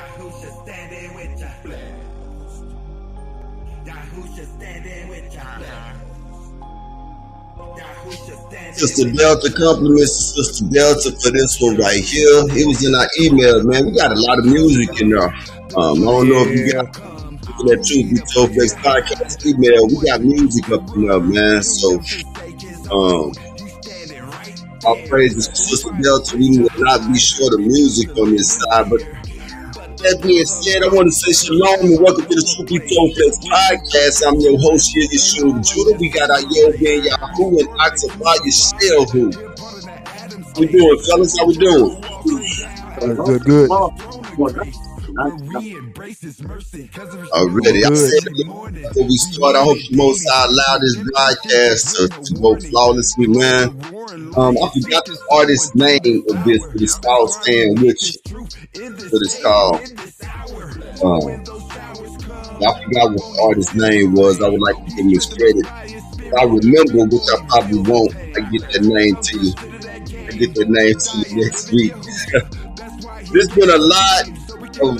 Yahusha standing with ya. Yahusha standing with ya. Sister Delta, compliments to Sister Delta for this one right here. It was in our email, man. We got a lot of music in there. I don't know if you got that Truth Be Told Flex podcast email. We got music up in there, man. So, our praises to Sister Delta. We will not be short of music on this side. But that being said, I want to say shalom and welcome to the Truth Be Told Flex podcast. I'm your host here, Yeshua Judah. We got our Yo Man Yahoo and Oxify Yashel Who. How we doing, fellas? How we doing? Good. Already. I said before we start, I hope the Most High allow this broadcast to go flawlessly, man. I forgot the artist's name of this, but it's called Staying With You. What it's called. I forgot what the artist's name was. I would like to give him his credit. If I remember, which I probably won't, I get that name to you. I get that name to you next week. There's been a lot of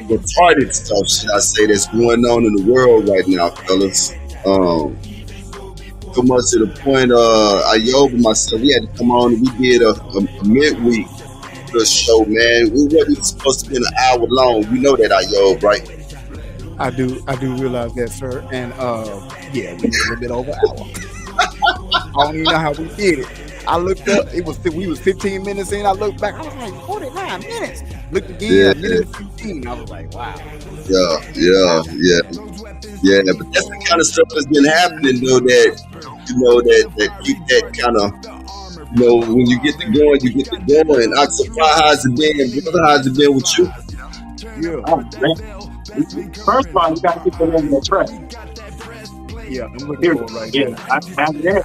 retarded stuff, should I say, that's going on in the world right now, fellas. So much to the point, Ayob and myself, we had to come on and we did a midweek show, man. We wasn't supposed to be an hour long. You know that, Ayob, right? I do realize that, sir. And yeah, we did a little bit over an hour. I don't even know how we did it. I looked up, we was 15 minutes in. I looked back, I was like, 49 minutes. Looked again, a minute and 15. I was like, wow. Yeah. But that's the kind of stuff that's been happening, though, that keep that kind of, when you get to going, you get to going. And Oxify, how's it been? Brother, how's it been with you? Yeah. Oh, first of all, you got to get them in the track. Yeah, I'm looking for it right now. After that,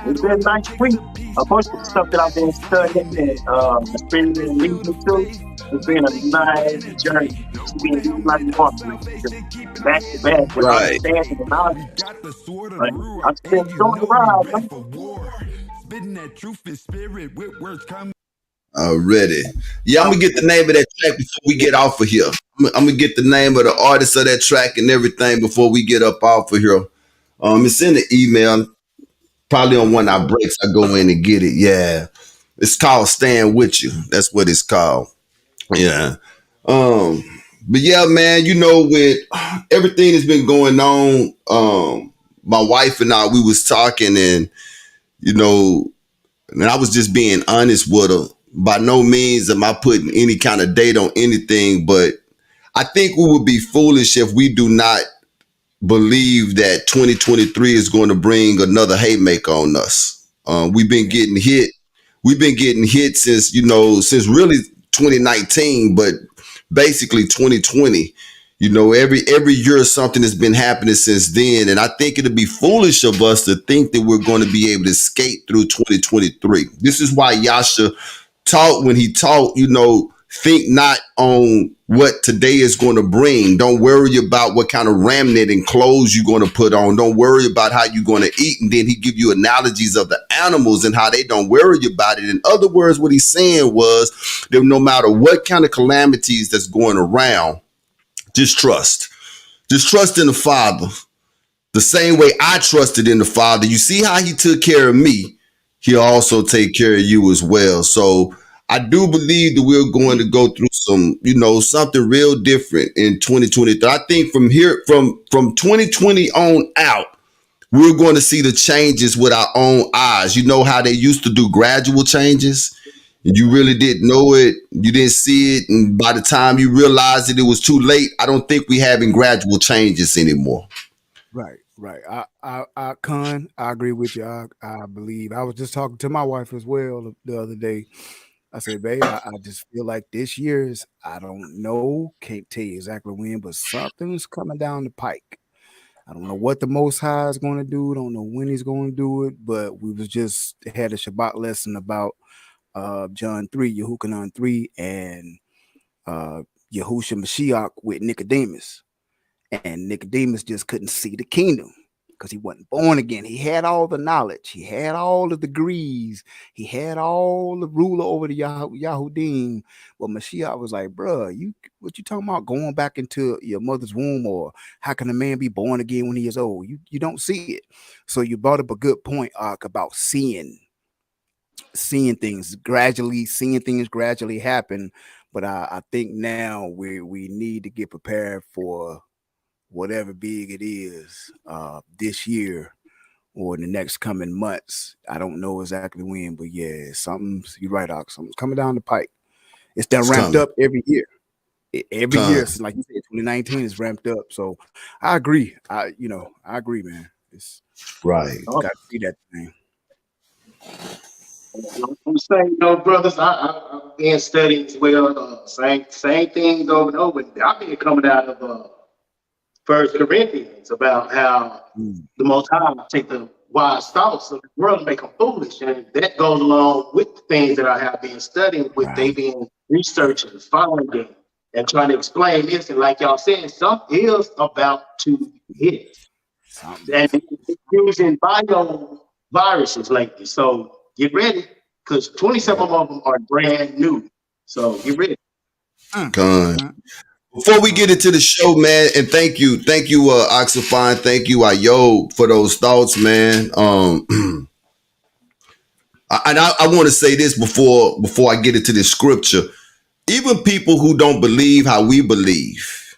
it's been a nice week. Of course, the stuff that I've been studying and it's been leading me to, it's been a nice journey. It's been like back to back with understanding the knowledge. I'm still going to ride. Already. Yeah, I'm going to get the name of that track before we get off of here. I'm going to get the name of the artist of that track and everything before we get up off of here. It's in the email. Probably on one of our breaks, I go in and get it. Yeah. It's called Staying With You. That's what it's called. Yeah. But yeah, man, with everything that's been going on, my wife and I, we was talking and I was just being honest with her. By no means am I putting any kind of date on anything, but I think we would be foolish if we do not believe that 2023 is going to bring another haymaker on us. We've been getting hit. We've been getting hit since really 2019, but basically 2020. Every year something has been happening since then. And I think it'd be foolish of us to think that we're going to be able to skate through 2023. This is why Yasha taught when he taught, think not on what today is going to bring. Don't worry about what kind of remnant and clothes you're going to put on. Don't worry about how you're going to eat. And then he give you analogies of the animals and how they don't worry about it. In other words, what he's saying was that no matter what kind of calamities that's going around, just trust. Just trust in the Father. The same way I trusted in the Father. You see how he took care of me. He'll also take care of you as well. So I do believe that we're going to go through some, something real different in 2023. I think from 2020 on out, we're going to see the changes with our own eyes. You know how they used to do gradual changes? And you really didn't know it. You didn't see it. And by the time you realized it was too late. I don't think we're having gradual changes anymore. Right. I agree with you. I believe. I was just talking to my wife as well the other day. I said, babe, I just feel like this year's, I don't know, can't tell you exactly when, but something's coming down the pike. I don't know what the Most High is going to do. Don't know when he's going to do it, but we was just had a Shabbat lesson about John 3, Yehukanan 3, and Yahusha Mashiach with Nicodemus. And Nicodemus just couldn't see the kingdom because he wasn't born again. He had all the knowledge, he had all the degrees, he had all the ruler over the Yahudim. But Mashiach was like, bruh, what you talking about going back into your mother's womb, or how can a man be born again when he is old? You don't see it. So you brought up a good point, Ark, about seeing things gradually happen. But I think now we need to get prepared for whatever big it is this year or in the next coming months. I don't know exactly when, but yeah, you're right, Ox. Something's coming down the pike. It's done ramped up every year. Every year since, like you said, 2019 is ramped up. So I agree. I agree, man. It's Right. got to see that thing. I'm saying, brothers, I've been studying as well. Same things over and over. I've been coming out of First Corinthians about how the Most High take the wise thoughts of the world and make them foolish, and that goes along with the things that I have been studying, with they being researching, finding, and trying to explain this. And like y'all said, something is about to hit, and it's using viruses lately. So get ready, because 27 of them are brand new. So get ready. Before we get into the show, man, and thank you, Oxifine, thank you, Ayo, for those thoughts, man. And I want to say this before I get into this scripture. Even people who don't believe how we believe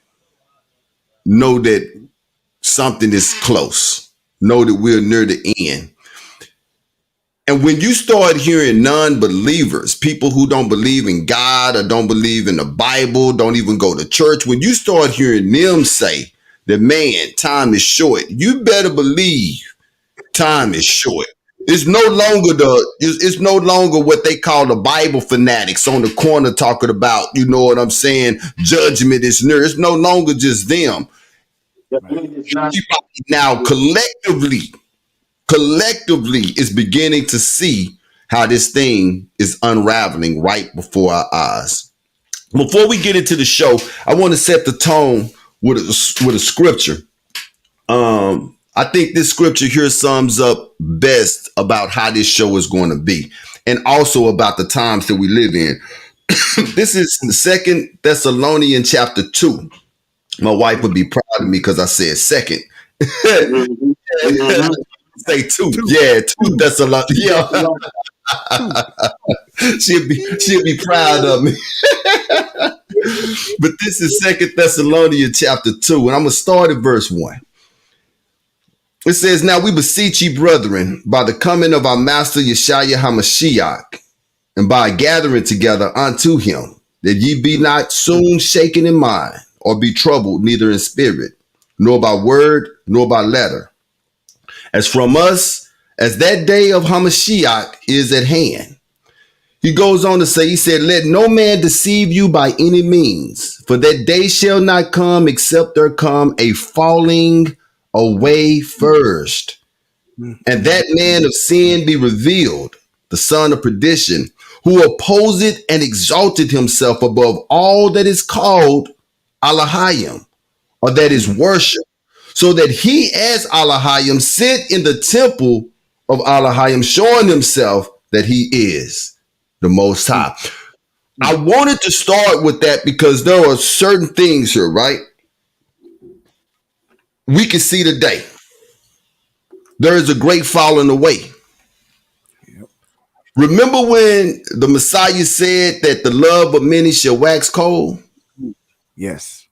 know that something is close, know that we're near the end. And when you start hearing non-believers, people who don't believe in God or don't believe in the Bible, don't even go to church, when you start hearing them say that, man, time is short, you better believe time is short. It's no longer what they call the Bible fanatics on the corner talking about, you know what I'm saying, judgment is near. It's no longer just them. Now collectively is beginning to see how this thing is unraveling right before our eyes. Before we get into the show, I want to set the tone with a scripture. I think this scripture here sums up best about how this show is going to be, and also about the times that we live in. This is in the 2 Thessalonians chapter 2. My wife would be proud of me because I said second. Say 2. Yeah, 2 Thessalonians. Yeah. she'll be proud of me. But this is 2 Thessalonians chapter 2, and I'm gonna start at verse 1. It says, "Now we beseech ye, brethren, by the coming of our master Yeshua HaMashiach, and by gathering together unto him, that ye be not soon shaken in mind, or be troubled neither in spirit, nor by word, nor by letter, as from us, as that day of Hamashiach is at hand." He goes on to say, he said, "Let no man deceive you by any means, for that day shall not come except there come a falling away first, and that man of sin be revealed, the son of perdition, who opposeth and exalted himself above all that is called Elohim, or that is worship, so that he as Elohim sit in the temple of Elohim, showing himself that he is the Most High." I wanted to start with that because there are certain things here, right? We can see today. There is a great falling away. Remember when the Messiah said that the love of many shall wax cold? Yes.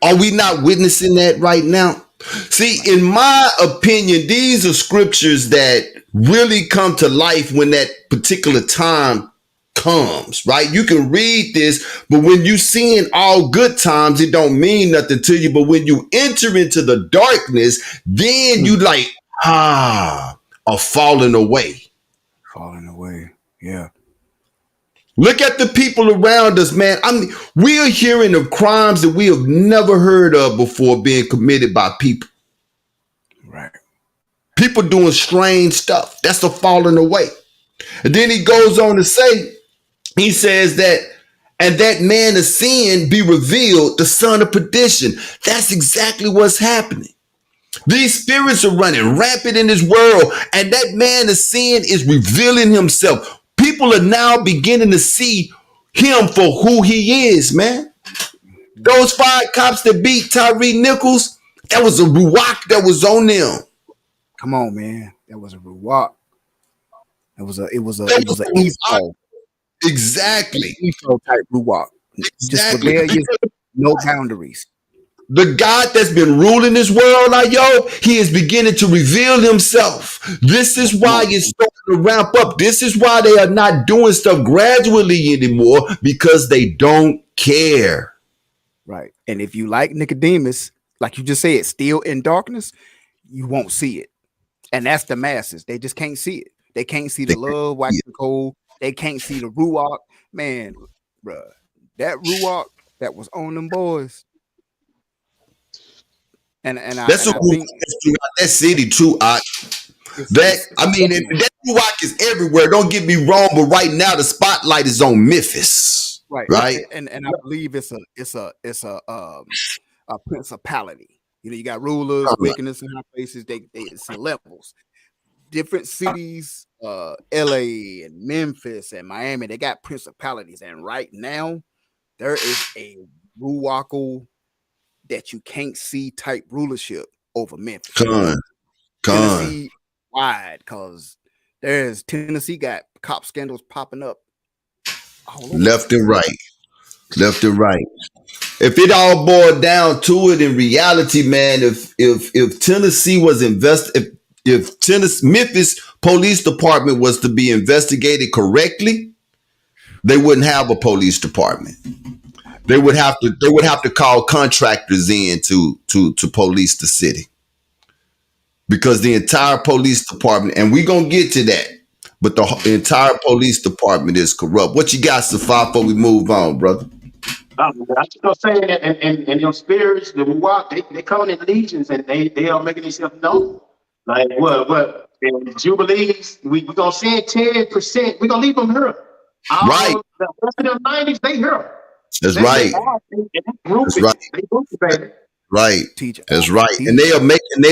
Are we not witnessing that right now? See, in my opinion, these are scriptures that really come to life when that particular time comes, right? You can read this, but when you see in all good times, it don't mean nothing to you. But when you enter into the darkness, then you like, are falling away. Falling away. Yeah. Look at the people around us, man. I mean, we are hearing of crimes that we have never heard of before being committed by people. Right. People doing strange stuff. That's a falling away. And then he goes on to say, he says that, and that man of sin be revealed, the son of perdition. That's exactly what's happening. These spirits are running rampant in this world, and that man of sin is revealing himself. People are now beginning to see him for who he is, man. Those 5 cops that beat Tyree Nichols, that was a ruach that was on them. Come on, man. That was a ruach. It was an Ruach. EFO. Exactly. EFO type ruach. Just Exactly. rebellious, no boundaries. The God that's been ruling this world, he is beginning to reveal himself. This is why it's starting to ramp up. This is why they are not doing stuff gradually anymore, because they don't care. Right. And if you like Nicodemus, like you just said, still in darkness, you won't see it. And that's the masses. They just can't see it. They can't see the love, wax and cold. They can't see the ruach. Man, bruh, that ruach that was on them boys. And that's I think that city too. That ruach is everywhere. Don't get me wrong, but right now the spotlight is on Memphis. Right. And I believe it's a principality. You know, you got rulers, wickedness in high places. It's in levels. Different cities, LA and Memphis and Miami, they got principalities. And right now, there is a ruach that you can't see type rulership over Memphis. Tennessee wide, because there's Tennessee got cop scandals popping up left and right. If it all boiled down to it in reality, man, if Tennessee was if Tennessee Memphis Police Department was to be investigated correctly, they wouldn't have a police department. They would have to call contractors in to police the city, because the entire police department, and we're gonna get to that, but the entire police department is corrupt. What you got, Safa, before we move on, brother? I just gonna say that, and your spirits, the ruach, they come in legions, and they are making themselves known. Like what in Jubilees, we gonna send 10%. We gonna leave them here. Right. The rest of them 90s, they here. That's right. That's right. Right. That's right. And they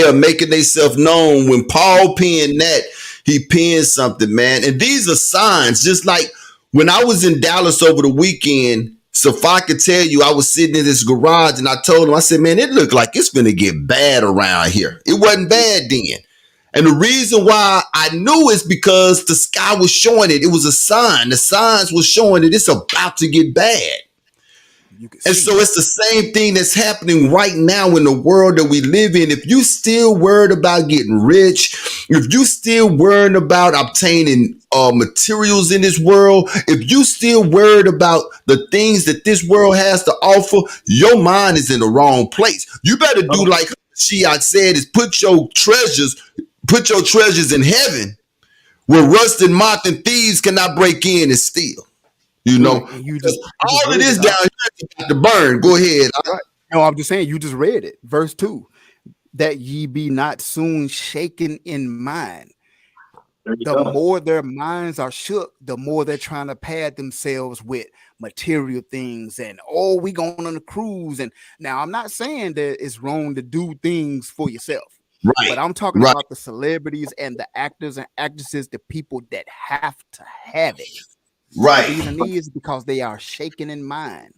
are making themselves known. When Paul penned that, he penned something, man. And these are signs. Just like when I was in Dallas over the weekend, so if I could tell you, I was sitting in this garage and I told him, I said, man, it looked like it's gonna get bad around here. It wasn't bad then. And the reason why I knew is because the sky was showing it. It was a sign. The signs were showing it. It's about to get bad. And so it's the same thing that's happening right now in the world that we live in. If you still worried about getting rich, if you still worried about obtaining materials in this world, if you still worried about the things that this world has to offer, your mind is in the wrong place. You better do like Shiat said, is put your treasures in heaven, where rust and moth and thieves cannot break in and steal. You know, all of this down here got to burn. Go ahead. Right. No, I'm just saying, you just read it. Verse 2, that ye be not soon shaken in mind. The more their minds are shook, the more they're trying to pad themselves with material things. And, we going on a cruise. And now I'm not saying that it's wrong to do things for yourself. Right. But I'm talking about the celebrities and the actors and actresses, the people that have to have it. Right. The reason is because they are shaken in mind.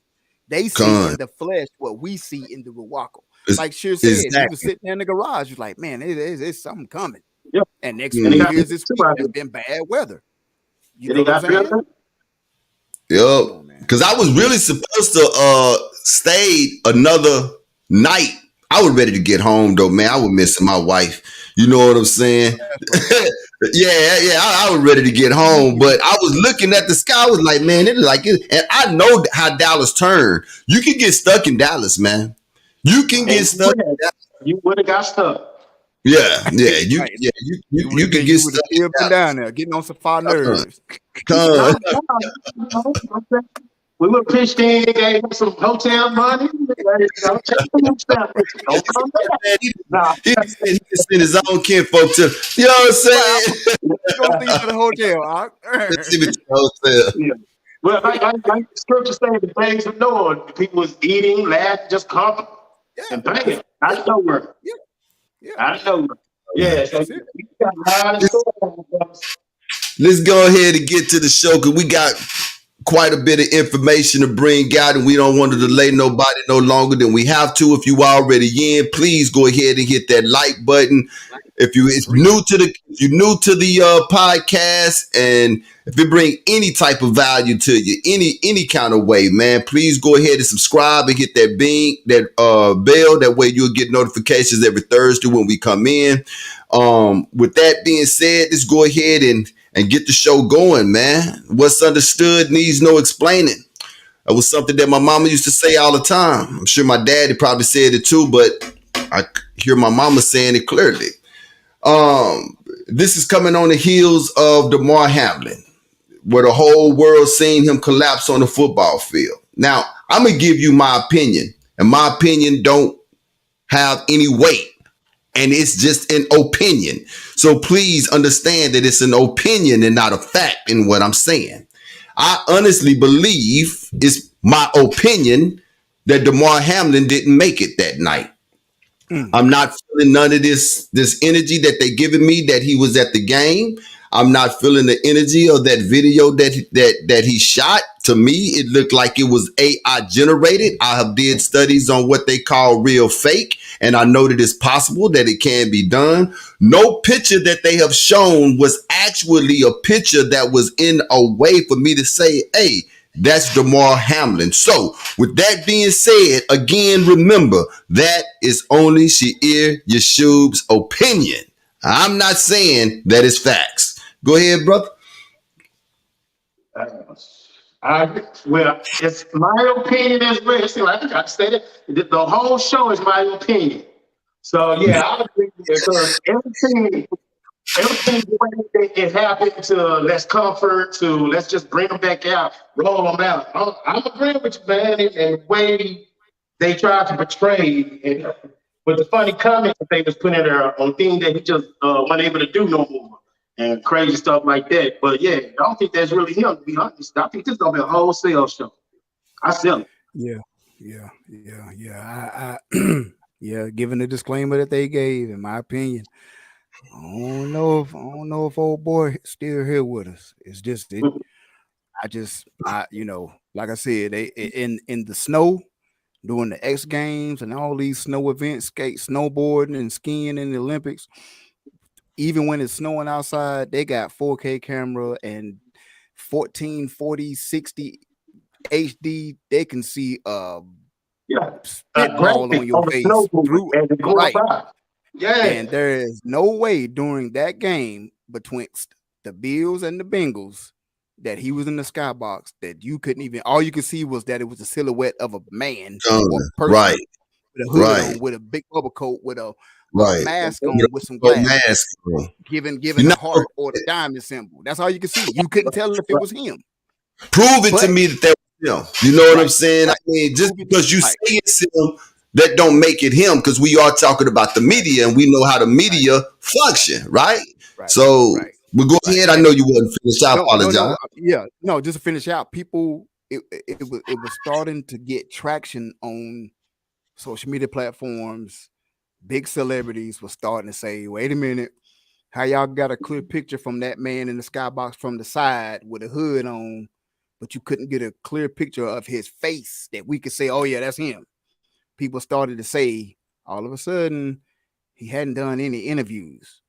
They see in the flesh what we see in the ruach. Like Shir said, he was sitting there in the garage. He was like, man, it's something coming. Yep. And next thing here's this week, there's been bad weather. You know what I'm saying? Yep. Because I was really supposed to stay another night. I was ready to get home though, man. I was missing my wife. You know what I'm saying? Yeah. I was ready to get home, but I was looking at the sky. I was like, man, it like it. And I know how Dallas turned. You can get stuck in Dallas, man. You can get stuck. You would have got stuck. Yeah. You can get stuck down there, getting on some fire nerves. We were pitched in, gave him some hotel money. Don't come back. He can send his own kinfolk to, you know what I'm saying? Go to the hotel. Let's see what the hotel. Yeah. Well, like the scripture says, the things of Noah, people was eating, laughing, just coming. And banging. That's nowhere. Yeah, I know. Yeah, so that's it. we got a lot of stories. Let's go ahead and get to the show because we got quite a bit of information to bring out, and we don't want to delay nobody no longer than we have to. If you already in, please go ahead and hit that like button. If you it's Free. new to the if you're new to the podcast, and if it bring any type of value to you, any kind of way, man, please go ahead and subscribe and hit that bell. That way you'll get notifications every Thursday when we come in. With that being said, let's go ahead and get the show going, man. What's understood needs no explaining. That was something that my mama used to say all the time. I'm sure my daddy probably said it too, but I hear my mama saying it clearly. This is coming on the heels of Damar Hamlin, where the whole world seen him collapse on the football field. Now, I'm gonna give you my opinion, and my opinion don't have any weight. And it's just an opinion. So please understand that it's an opinion and not a fact in what I'm saying. I honestly believe it's my opinion that Damar Hamlin didn't make it that night. I'm not feeling none of this energy that they giving me that he was at the game. I'm not feeling the energy of that video that he shot. To me, it looked like it was AI generated. I have did studies on what they call real fake, and I know that it's possible that it can be done. No picture that they have shown was actually a picture that was in a way for me to say, hey, that's Damar Hamlin. So with that being said, again, remember that is only Shair Yashub's opinion. I'm not saying that it's facts. Go ahead, brother. Well, it's my opinion as well. See, like I stated, the whole show is my opinion. So yeah, I agree because everything the way it happened to let's comfort to let's just bring them back out, roll them out. I'm agreeing with you, man, and the way they tried to portray it with the funny comments that they was putting in there on things that he just wasn't able to do no more and crazy stuff like that. But yeah, I don't think that's really him, to be honest. I think this is gonna be a wholesale show. I sell it. Yeah. Yeah. Given the disclaimer that they gave, in my opinion, I don't know if old boy still here with us. It's just it. Like I said, they in the snow during the X Games and all these snow events, snowboarding and skiing in the Olympics. Even when it's snowing outside, they got 4K camera and 1440 60 HD. They can see spitball on your face through it. Right. Yeah. And there is no way during that game betwixt the Bills and the Bengals that he was in the skybox that you couldn't even. All you could see was that it was a silhouette of a man, or person, right, with a hood on, with a big bubble coat, with a mask on, with some glasses, giving a heart or the diamond symbol. That's all you could see. You couldn't tell if it was him. Prove it to me that was him. You know what I'm saying? I mean, just because you say it's him, that don't make it him, because we are talking about the media and we know how the media function, right? So we'll go ahead. I know you wasn't finished. I apologize. Just to finish out, people, it was starting to get traction on social media platforms. Big celebrities were starting to say, wait a minute, how y'all got a clear picture from that man in the skybox from the side with a hood on, but you couldn't get a clear picture of his face that we could say, oh yeah, that's him. People started to say, all of a sudden, he hadn't done any interviews.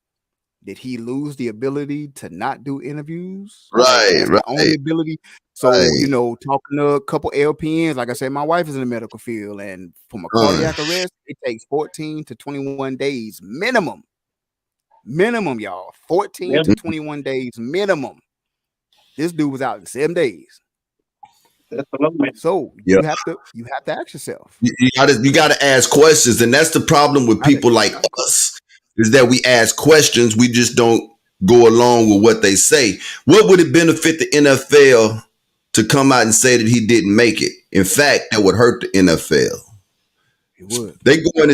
Did he lose the ability to not do interviews? Right. Only ability. So, talking to a couple LPNs, like I said, my wife is in the medical field, and from a cardiac arrest, it takes 14 to 21 days minimum. Minimum, y'all. 14 to 21 days minimum. This dude was out in 7 days. So you have to ask yourself. You got to ask questions, and that's the problem with people like us, is that we ask questions. We just don't go along with what they say. What would it benefit the NFL to come out and say that he didn't make it? In fact, that would hurt the NFL. It would. They going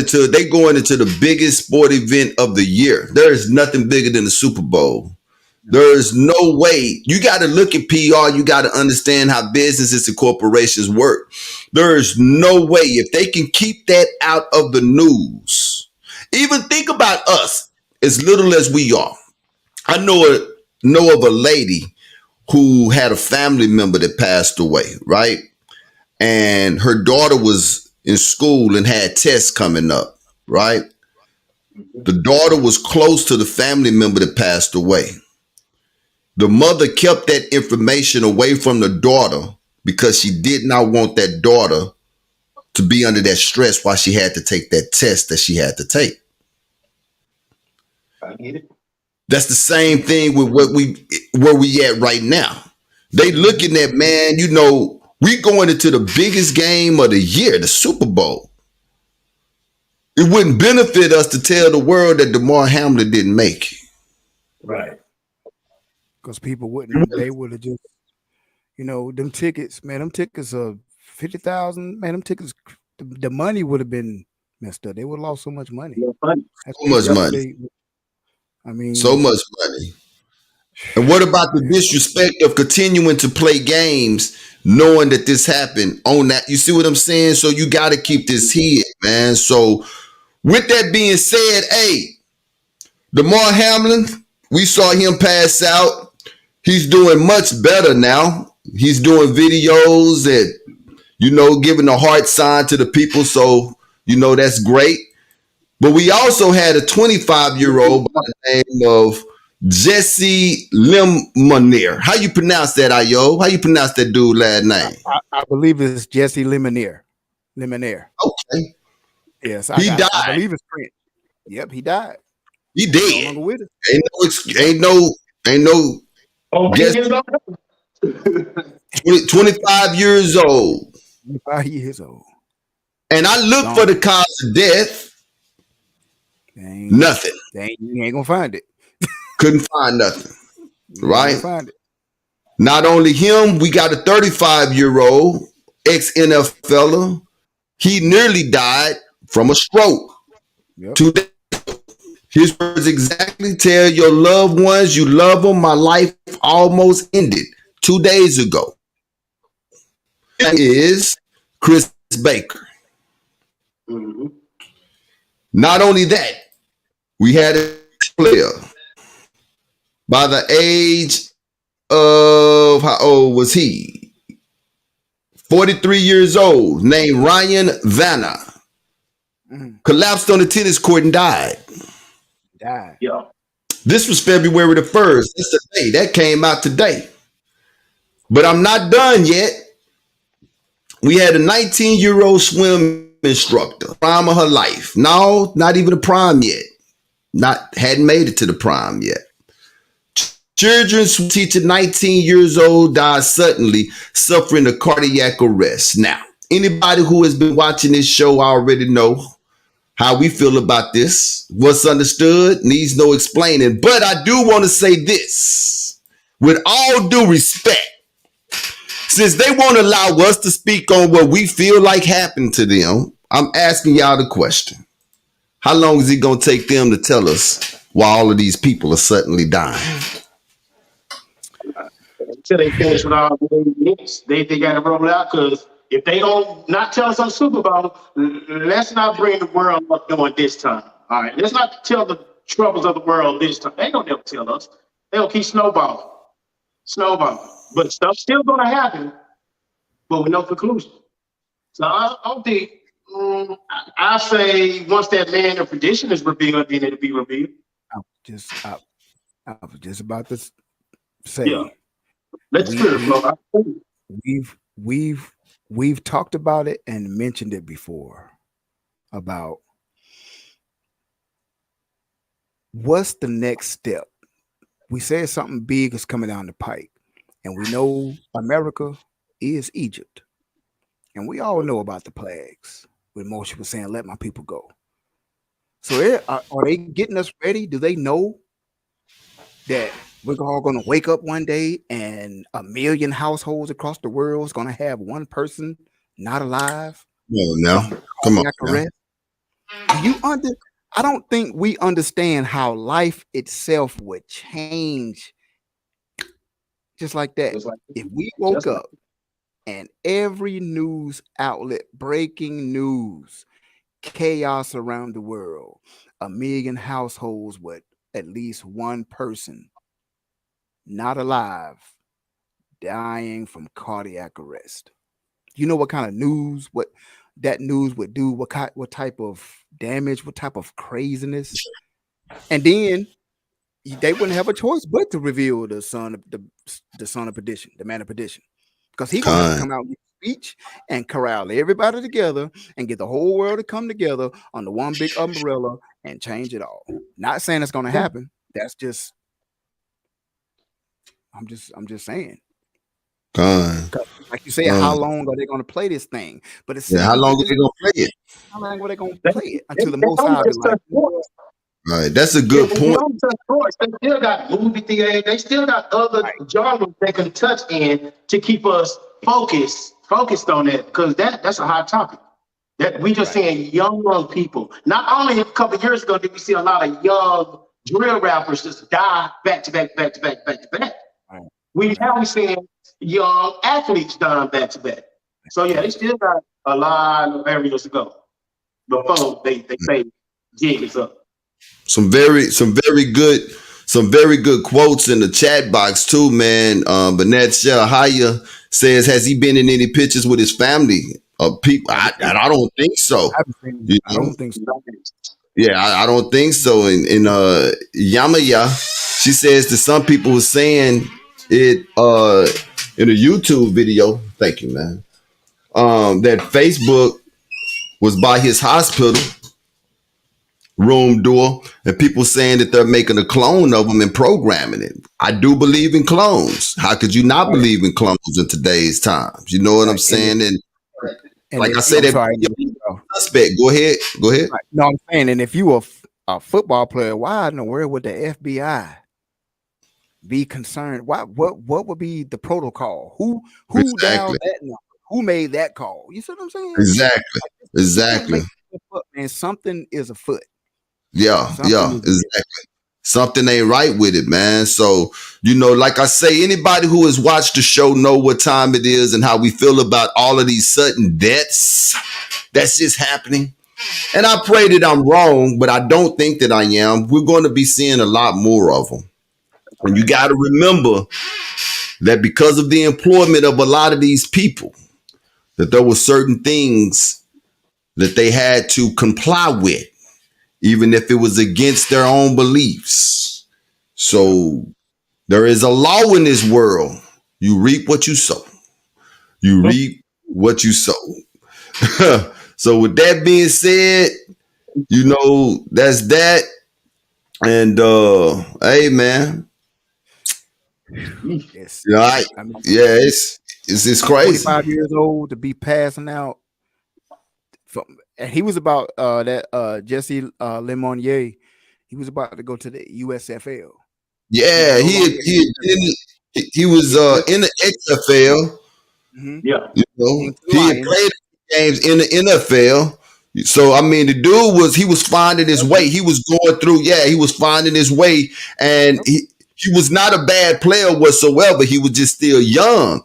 into the biggest sport event of the year. There is nothing bigger than the Super Bowl. There is no way. You got to look at PR. You got to understand how businesses and corporations work. There is no way if they can keep that out of the news Even think about us, as little as we are. I know of a lady who had a family member that passed away, right? And her daughter was in school and had tests coming up, right? The daughter was close to the family member that passed away. The mother kept that information away from the daughter because she did not want that daughter to be under that stress while she had to take that test that she had to take. I get it. That's the same thing with where we at right now. They looking at, man, you know, we going into the biggest game of the year, the Super Bowl. It wouldn't benefit us to tell the world that Damar Hamlin didn't make it. Right. Because people wouldn't, they would have just, you know, them tickets, man, them tickets are 50,000, man, them tickets, the money would have been messed up. They would have lost so much money. Yeah, funny. So much money. I mean, So much money. And what about the disrespect of continuing to play games knowing that this happened on that? You see what I'm saying? So you got to keep this hid, man. So with that being said, hey, Damar Hamlin, we saw him pass out. He's doing much better now. He's doing videos and, you know, giving a heart sign to the people. So, you know, that's great. But we also had a 25-year-old by the name of Jesse Lemonier. How you pronounce that, Ayo? How you pronounce that dude last name? I believe it's Jesse Lemonier. Okay. Yes, He died. I believe it's French. Yep, he died. He No dead. longer with us. Ain't no Okay, guess 25 years old. 25 years old. And I looked for the cause of death. Nothing. You ain't gonna find it. Couldn't find nothing. Right? Find it. Not only him, we got a 35-year-old ex-NFLer. He nearly died from a stroke. Yep. 2 days. His words exactly: tell your loved ones you love them. My life almost ended 2 days ago. That is Chris Baker. Mm-hmm. Not only that, we had a player by the age of, how old was he? 43 years old, named Ryan Vanna. Collapsed on the tennis court and died. Yeah. This was February the 1st. That's the day. That came out today. But I'm not done yet. We had a 19-year-old swim instructor, prime of her life. No, not even a prime yet. Hadn't made it to the prime yet. Children's teacher, 19 years old, died suddenly, suffering a cardiac arrest. Now, anybody who has been watching this show already know how we feel about this. What's understood needs no explaining. But I do want to say this, with all due respect, since they won't allow us to speak on what we feel like happened to them, I'm asking y'all the question. How long is it going to take them to tell us why all of these people are suddenly dying? Until they finish with all the news, they got to roll it out, because if they don't not tell us on Super Bowl, let's not bring the world up during this time. All right, let's not tell the troubles of the world this time. They don't never tell us. They'll keep snowballing. But stuff's still going to happen, but with no conclusion. So I don't think. I say once that land of perdition is revealed, then it'll be revealed. I was just about to say. Yeah. Let's we've talked about it and mentioned it before about what's the next step. We said something big is coming down the pike, and we know America is Egypt, and we all know about the plagues. When Moshe was saying, "Let my people go," so are they getting us ready? Do they know that we're all going to wake up one day and 1 million households across the world is going to have one person not alive? Come on. I don't think we understand how life itself would change just like that. If we woke up and every news outlet, breaking news, chaos around the world, a million households with at least one person not alive dying from cardiac arrest. You know what kind of news, what that news would do, what type of damage, what type of craziness. And then they wouldn't have a choice but to reveal the son of perdition, the man of perdition, because he gonna have to Con, come out and give a speech and corral everybody together and get the whole world to come together under one big umbrella and change it all. Not saying it's gonna happen. That's just I'm just saying. con. 'Cause like you said, Uh, how long are they gonna play this thing? But it yeah, how seems long are it's they gonna play it? how long are they gonna They, play it they, until the they most don't high be just like, touch sports. Right, that's a Yeah, good they point. don't touch sports. They still got movie theater. They still got other right, genres they can touch in to keep us focused on that because that's a hot topic. That we just right, seeing young people. Not only a couple of years ago did we see a lot of young drill rappers just die back to back, back to back, back to back. right, We right, now we seeing young athletes dying back to back. So yeah, they right. still got a lot of areas to go before they say gig is up. Some very good quotes in the chat box too, man. Bernard Haya says, has he been in any pictures with his family? People, I haven't seen I don't think so. I haven't seen You I know, don't think so. yeah, I don't think so. And Yamaya, she says that some people were saying it in a YouTube video. Thank you, man. That Facebook was by his hospital room door, and people saying that they're making a clone of him and programming it. I do believe in clones. How could you not Right, believe in clones in today's times? You know what I'm right. saying? And And like if I said, I'm that sorry, suspect. Go ahead. Go ahead. right. No, I'm saying, and if you were a football player, why in the world would the FBI be concerned? Why what would be the protocol? Who Exactly. dialed that number? Who made that call? You see what I'm saying? Exactly. You can't Exactly. make stuff up, man. Something is afoot. Yeah. Something Yeah. is Exactly. Something ain't right with it, man. So, like I say, anybody who has watched the show know what time it is and how we feel about all of these sudden deaths that's just happening. And I pray that I'm wrong, but I don't think that I am. We're going to be seeing a lot more of them. And you got to remember that because of the employment of a lot of these people, that there were certain things that they had to comply with, even if it was against their own beliefs. So there is a law in this world. You reap what you sow. You reap what you sow. So with that being said, that's that. And hey man, yes. I mean, yeah, it's crazy. 45 years old to be passing out. And he was about that Jesse Lemonnier. He was about to go to the USFL. He's Yeah, no longer in the he was NFL. in the XFL. Mhm. Yeah. Into the He had Lions. played games in the NFL. So I mean, the dude he was finding his way. He was going through. Yeah, he was finding his way, and he was not a bad player whatsoever. He was just still young.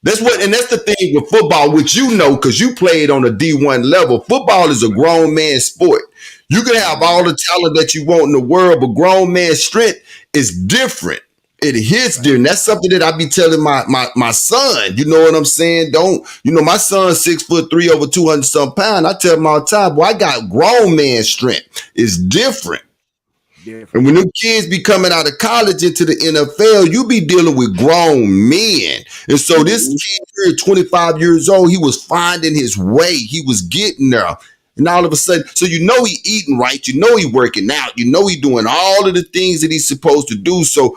That's the thing with football, which because you played on a D1 level. Football is a grown man sport. You can have all the talent that you want in the world, but grown man strength is different. It hits different. That's something that I be telling my son. You know what I'm saying? My son's 6'3", over 200 some pounds. I tell him all the time, boy, I got grown man strength. It's different. And when them kids be coming out of college into the NFL, you be dealing with grown men. And so this kid here, 25 years old, he was finding his way. He was getting there. And all of a sudden, so he eating right. He working out. He doing all of the things that he's supposed to do. So,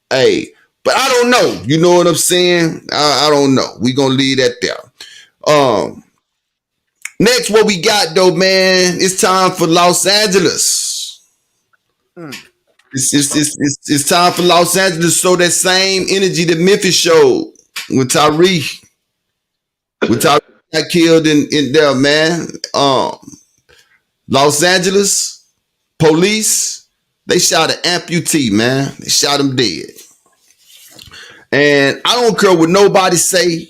hey, but I don't know. You know what I'm saying? I don't know. We gonna leave that there. Next, what we got though, man? It's time for Los Angeles. It's time for Los Angeles to show that same energy that Memphis showed with Tyree. With Tyree got killed in there, man. Los Angeles police, they shot an amputee, man. They shot him dead. And I don't care what nobody say,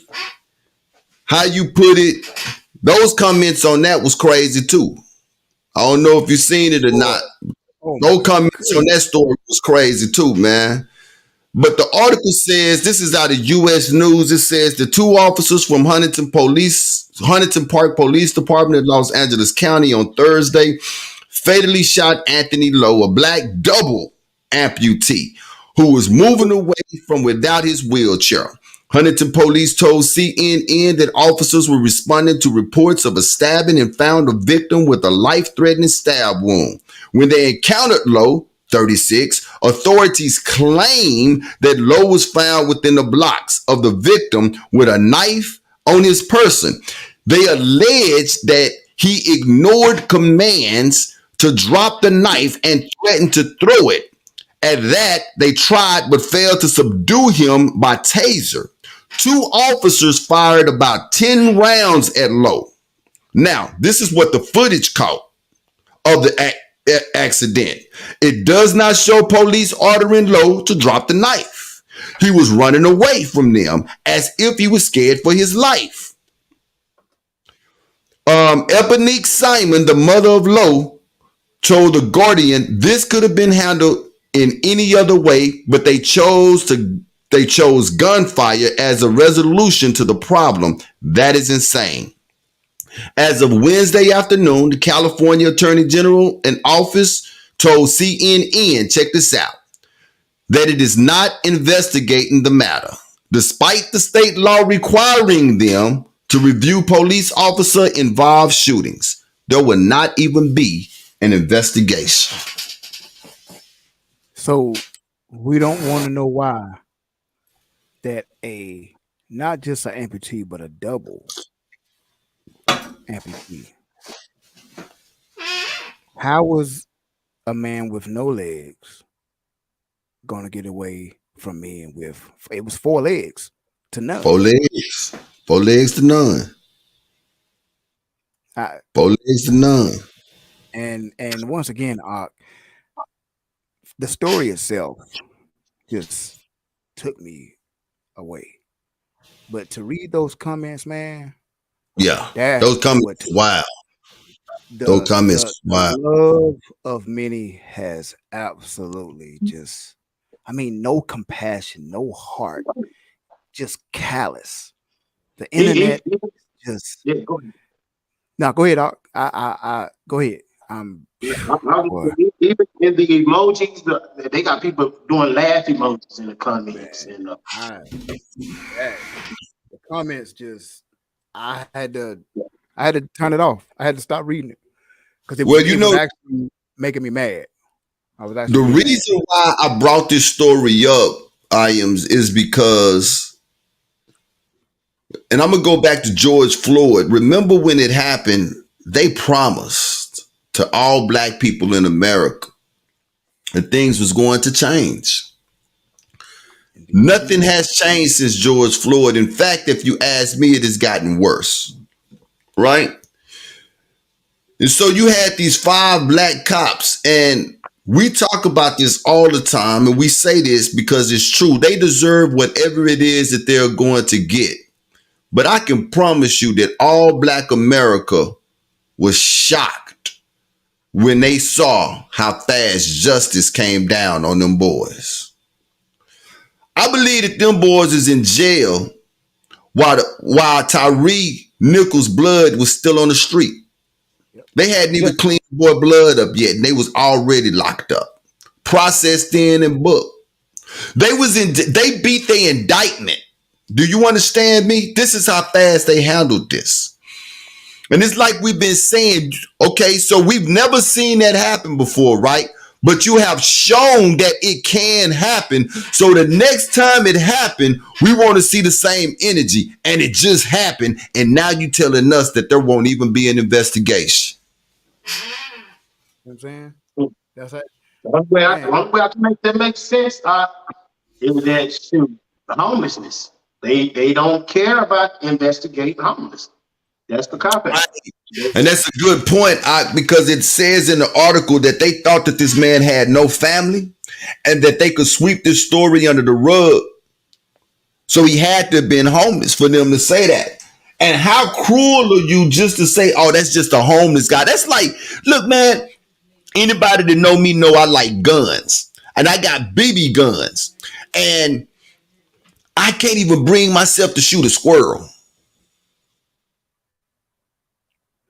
how you put it, Those comments on that was crazy too. I don't know if you've seen it or not. Oh Those my comments on that story was crazy too, man. But the article says, this is out of U.S. News. It says the two officers from Huntington Park Police Department of Los Angeles County on Thursday fatally shot Anthony Lowe, a black double amputee who was moving away from without his wheelchair. Huntington police told CNN that officers were responding to reports of a stabbing and found a victim with a life-threatening stab wound. When they encountered Lowe, 36, authorities claim that Lowe was found within the blocks of the victim with a knife on his person. They allege that he ignored commands to drop the knife and threatened to throw it. At that, they tried but failed to subdue him by taser. Two officers fired about 10 rounds at Lowe. Now, this is what the footage caught of the accident. It does not show police ordering Lowe to drop the knife. He was running away from them as if he was scared for his life. Eponique Simon, the mother of Lowe, told The Guardian this could have been handled in any other way, but they chose gunfire as a resolution to the problem. That is insane. As of Wednesday afternoon, the California Attorney General in office told CNN, check this out, that it is not investigating the matter, despite the state law requiring them to review police officer involved shootings. There will not even be an investigation. So we don't want to know why that not just an amputee, but a double amputee. How was a man with no legs going to get away from men with, it was 4 legs to none. 4 legs. 4 legs to none. 4 legs to none. And once again, the story itself just took me away. But to read those comments, man. Yeah, those comments, wow. Those comments, wow. The love of many has absolutely just, no compassion, no heart, just callous. The internet just. Yeah, go ahead. No, go ahead. I go ahead. Even in the emojis, they got people doing laugh emojis in the comments. Man, the comments just, I had to turn it off. I had to stop reading it because it was actually making me mad. The reason why I brought this story up, is because, and I'm gonna go back to George Floyd. Remember when it happened? They promised to all black people in America that things was going to change. Nothing has changed since George Floyd. In fact, if you ask me, it has gotten worse, right? And so you had these 5 black cops, and we talk about this all the time, and we say this because it's true. They deserve whatever it is that they're going to get. But I can promise you that all black America was shocked when they saw how fast justice came down on them boys. I believe that them boys is in jail while Tyree Nichols' blood was still on the street. They hadn't even cleaned the boy blood up yet, and they was already locked up, processed in and booked. They beat their indictment. Do you understand me? This is how fast they handled this. And it's like we've been saying, okay, so we've never seen that happen before, right? But you have shown that it can happen. So the next time it happened, we want to see the same energy. And it just happened. And now you're telling us that there won't even be an investigation. You know what I'm saying? That's it. One way I can make that make sense is that the homelessness. They don't care about investigating homelessness. That's the cop out. And that's a good point, because it says in the article that they thought that this man had no family and that they could sweep this story under the rug. So he had to have been homeless for them to say that. And how cruel are you just to say, oh, that's just a homeless guy? That's like, look, man, anybody that know me know I like guns. And I got BB guns. And I can't even bring myself to shoot a squirrel.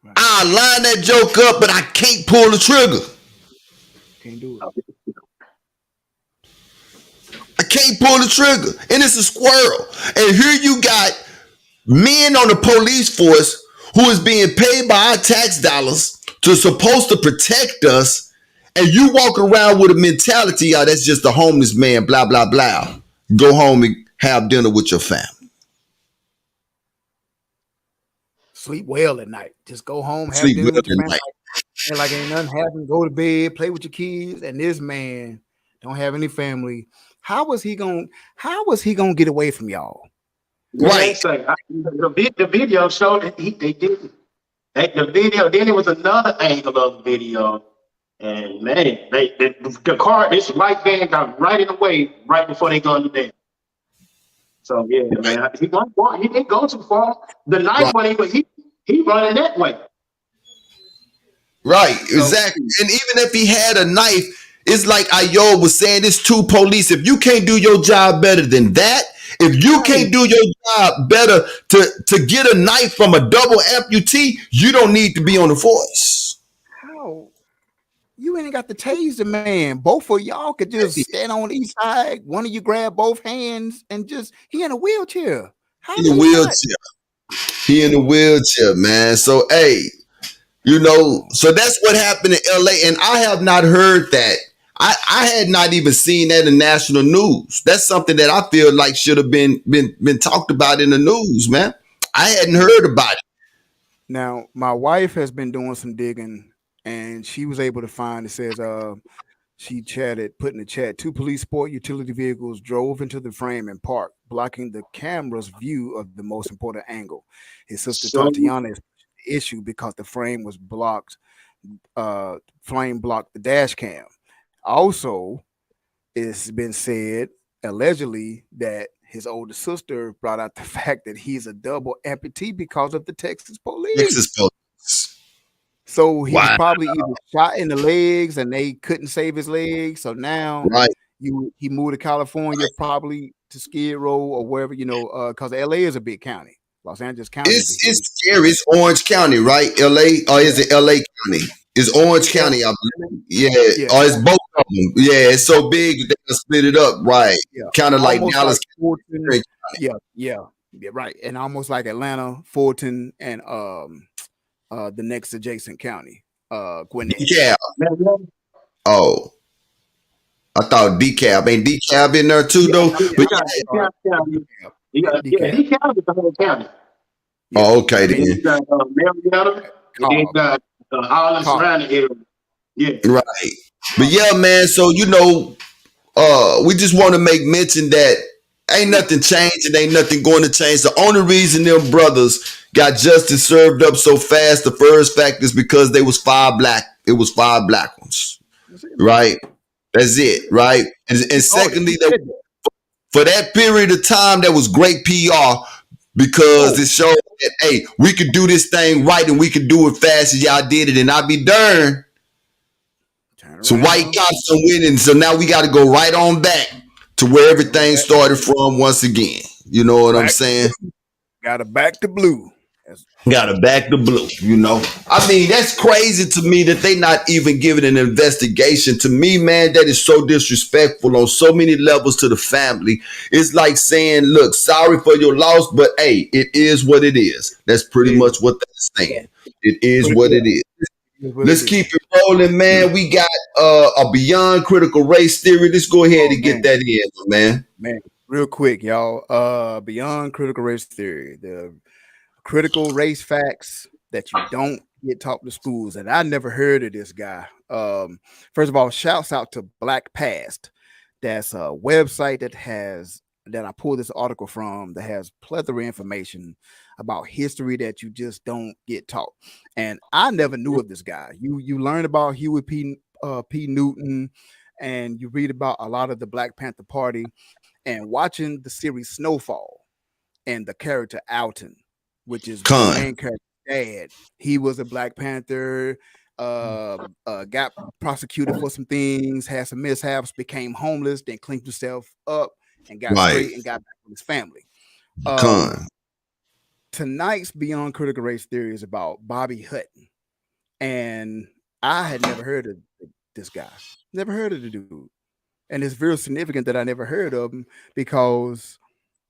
Right. I line that joke up, but I can't pull the trigger. Can't do it. I can't pull the trigger. And it's a squirrel. And here you got men on the police force who is being paid by our tax dollars to supposed to protect us. And you walk around with a mentality, oh, that's just a homeless man, blah, blah, blah. Go home and have dinner with your family. Sleep well at night. Just go home, have Sleep dinner well with your at family. night. And like ain't nothing happening. Go to bed, play with your kids, and this man don't have any family. How was he gonna get away from y'all? Right. The video showed that they did it. The video, then there was another angle of the video. And man, the car, this white van got right in the way right before they go into there. So yeah, man, he didn't go too far. The night when he running that way. Right, exactly. And even if he had a knife, it's like Ayo was saying, it's two police. If you can't do your job better than that, if you can't do your job better to get a knife from a double amputee, you don't need to be on the force. How? You ain't got to tase the man. Both of y'all could just stand on each side. One of you grab both hands and just he in a wheelchair. How In the wheelchair. He in the wheelchair, man. So hey, you know, so that's what happened in LA. And I have not heard that. I had not even seen that in national news. That's something that I feel like should have been talked about in the news, man. I hadn't heard about it. Now, my wife has been doing some digging and she was able to find, it says she put in the chat, 2 police sport utility vehicles drove into the frame and parked, blocking the camera's view of the most important angle. His sister Tatiana is the issue because the frame was blocked, flame blocked the dash cam. Also, it's been said allegedly that his older sister brought out the fact that he's a double amputee because of the Texas police. Texas police. So he was probably either shot in the legs and they couldn't save his legs. So now he moved to California, probably to Skid Row or wherever, you know, because LA is a big county. Los Angeles County. It's scary. It's Orange County, right? LA, or is it LA County? It's Orange County, I believe. Yeah. Or it's both of them. Yeah, it's so big they can split it up, right? Kind of like Dallas. Yeah, right. And almost like Atlanta, Fulton, and the next adjacent county, Gwinnett. DeKalb. Oh, I thought DeKalb. Ain't DeKalb in there too, though? DeKalb is the whole county. Oh, okay then. You got Marietta, and then you got all the surrounding area. Yeah. Right. But yeah, man, so you know, we just want to make mention that ain't nothing changed and ain't nothing going to change. The only reason them brothers got justice served up so fast, the first fact is because it was 5 black ones. Right? That's it, right? And secondly, for that period of time, that was great PR because it showed that, hey, we could do this thing right and we could do it fast as y'all did it. And I'll be darned. So white cops are winning. So now we got to go right on back to where everything started from once again. You know what I'm saying? Got to back to blue. Got to back to blue, you know. I mean, that's crazy to me that they not even giving an investigation. To me, man, that is so disrespectful on so many levels to the family. It's like saying, look, sorry for your loss, but hey, it is what it is. That's pretty much what they're saying. It is what it is. Let's keep it rolling, man. We got a Beyond Critical Race Theory. Let's go ahead and get that in, man. Man, real quick, y'all. Beyond Critical Race Theory, the critical race facts that you don't get taught to schools. And I never heard of this guy. First of all, shouts out to Black Past. That's a website that I pulled this article from that has plethora of information about history that you just don't get taught. And I never knew of this guy. You learn about Huey P. Newton, and you read about a lot of the Black Panther Party, and watching the series Snowfall and the character Alton. which is the Con. main character's dad. He was a Black Panther, got prosecuted for some things, had some mishaps, became homeless, then cleaned himself up and got Right. straight and got back with his family. Con. Tonight's Beyond Critical Race Theory is about Bobby Hutton. And I had never heard of this guy. Never heard of the dude. And it's very significant that I never heard of him because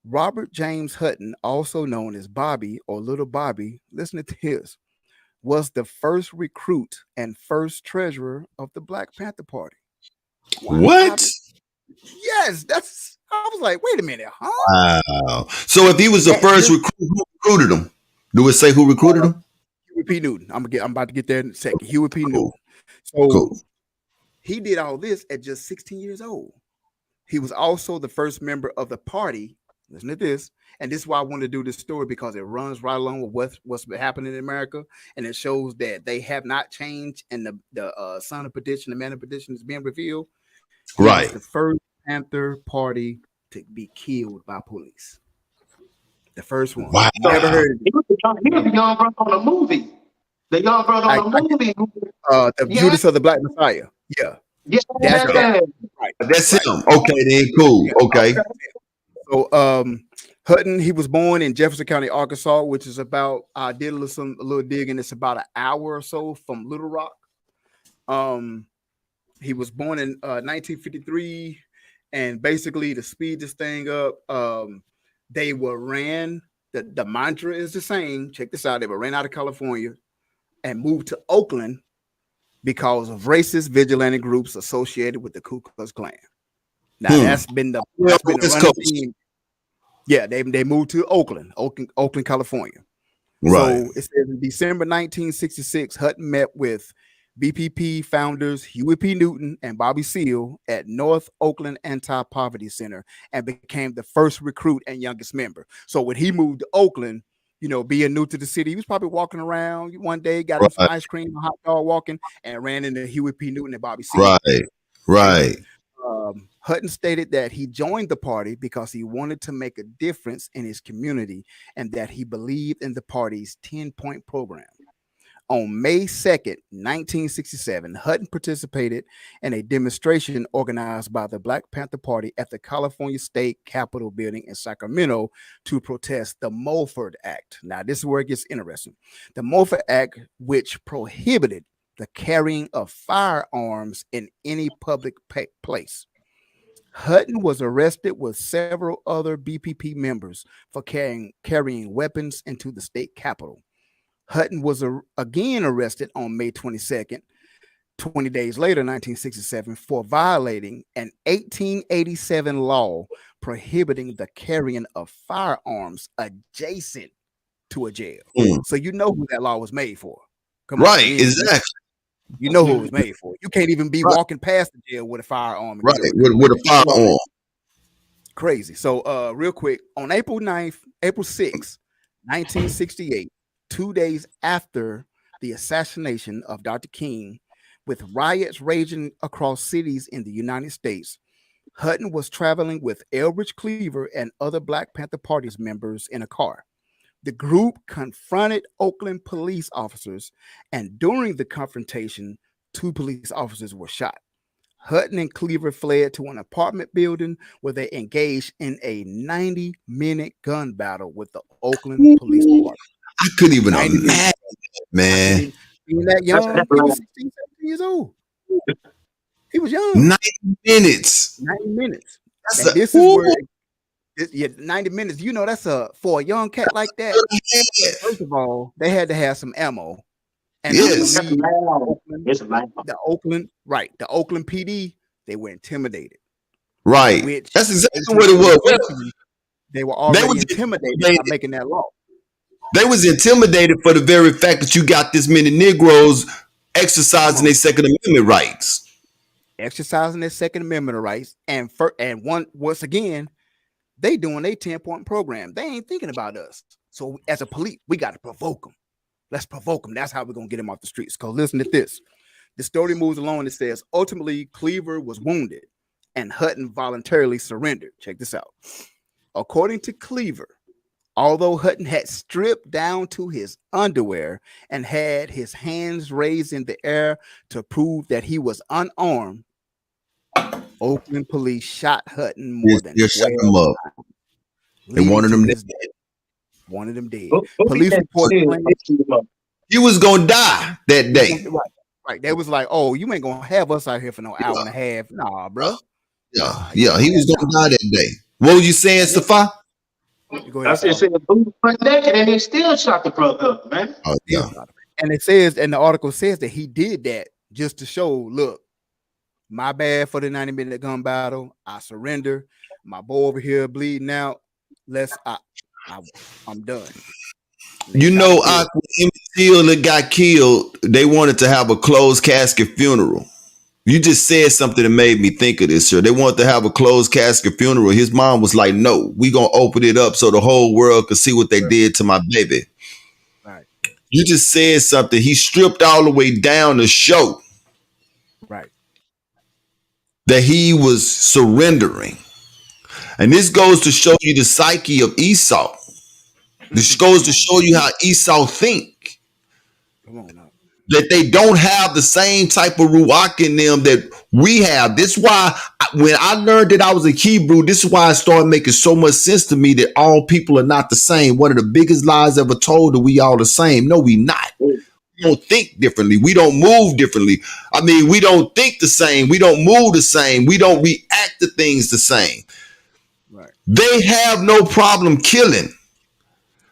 Robert James Hutton, also known as Bobby or Little Bobby, listen to this, was the first recruit and first treasurer of the Black Panther Party. Wow. What? Yes, I was like, wait a minute, huh? Wow. So if he was the first recruit, who recruited him? Do it say who recruited him? Huey P. Newton. I'm about to get there in a second. Huey P. Newton. So he did all this at just 16 years old. He was also the first member of the party. Listen to this. And this is why I want to do this story, because it runs right along with what's been happening in America. And it shows that they have not changed. And the son of perdition, the man of perdition is being revealed. He was the first Panther Party to be killed by police. The first one. Wow. Never heard of it. He was the young brother on the movie. The young brother on the movie. The Judas of the Black Messiah. Yeah. Yeah. That's right. That's him. Okay, then cool. Yeah. Okay. So Hutton, he was born in Jefferson County, Arkansas, which is about, I did a little digging. It's about an hour or so from Little Rock. He was born in 1953, and basically to speed this thing up, they were ran. The mantra is the same. Check this out. They were ran out of California and moved to Oakland because of racist vigilante groups associated with the Ku Klux Klan. Now that's been the running theme. Yeah, they moved to Oakland, California. Right. So it says in December 1966, Hutton met with BPP founders Huey P. Newton and Bobby Seale at North Oakland Anti-Poverty Center and became the first recruit and youngest member. So when he moved to Oakland, being new to the city, he was probably walking around one day, got him some ice cream, a hot dog walking, and ran into Huey P. Newton and Bobby Seale. Right. Hutton stated that he joined the party because he wanted to make a difference in his community and that he believed in the party's 10-point program. On May 2nd, 1967, Hutton participated in a demonstration organized by the Black Panther Party at the California State Capitol building in Sacramento to protest the Mulford Act. Now, this is where it gets interesting. The Mulford Act, which prohibited the carrying of firearms in any public place. Hutton was arrested with several other BPP members for carrying weapons into the state capitol. Hutton was again arrested on May 22nd, 20 days later, 1967, for violating an 1887 law prohibiting the carrying of firearms adjacent to a jail. So you know who that law was made for. Come on, exactly. You know who it was made for. You can't even be walking past the jail with a firearm. Right, with a firearm. Crazy. So real quick, on April 6, 1968, 2 days after the assassination of Dr. King, with riots raging across cities in the United States, Hutton was traveling with Elbridge Cleaver and other Black Panther Party's members in a car. The group confronted Oakland police officers, and during the confrontation, 2 police officers were shot. Hutton and Cleaver fled to an apartment building where they engaged in a 90-minute gun battle with the Oakland Police Department. I couldn't even imagine, man. Being that young, he was 16, 17 years old. He was young. 90 minutes. 90 minutes. This is where 90 minutes. That's for a young cat like that. First of all, they had to have some ammo. And the Oakland PD, they were intimidated. Right. That's exactly what it was. They were already intimidated by making that law. They was intimidated for the very fact that you got this many Negroes exercising their Second Amendment rights. Exercising their Second Amendment rights. And once again, they doing a 10-point program. They ain't thinking about us. So as a police, we got to provoke them. Let's provoke them. That's how we're going to get them off the streets. Because listen to this. The story moves along. It says, ultimately, Cleaver was wounded and Hutton voluntarily surrendered. Check this out. According to Cleaver, Although Hutton had stripped down to his underwear and had his hands raised in the air to prove that he was unarmed, Oakland police shot Hutton more than They shut 12 him up. times, They leading wanted to him his dead. death. Wanted him dead. Who beat Police that reports shit? claim He was gonna die that day. right. They was like, "Oh, you ain't gonna have us out here for no hour and a half, nah, bro." Yeah, he was gonna die that day. What were you saying, Safa? You go I ahead. said, who put naked and they still shot the brother up, man. Oh yeah. And it says, and the article says that he did that just to show, look, my bad for the 90-minute gun battle. I surrender. My boy over here bleeding out. I'm done. You know, when Emmett Till got killed, they wanted to have a closed casket funeral. You just said something that made me think of this, sir. They wanted to have a closed casket funeral. His mom was like, no, we gonna open it up so the whole world could see what they did to my baby. Right. You just said something. He stripped all the way down to show that he was surrendering. And this goes to show you the psyche of Esau. This goes to show you how Esau think. Come on now. That they don't have the same type of ruach in them that we have. This is why when I learned that I was a Hebrew, this is why it started making so much sense to me that all people are not the same. One of the biggest lies ever told, that we all the same. No, we not. We don't think differently. We don't move differently. I mean, we don't think the same. We don't move the same. We don't react to things the same. Right. They have no problem killing.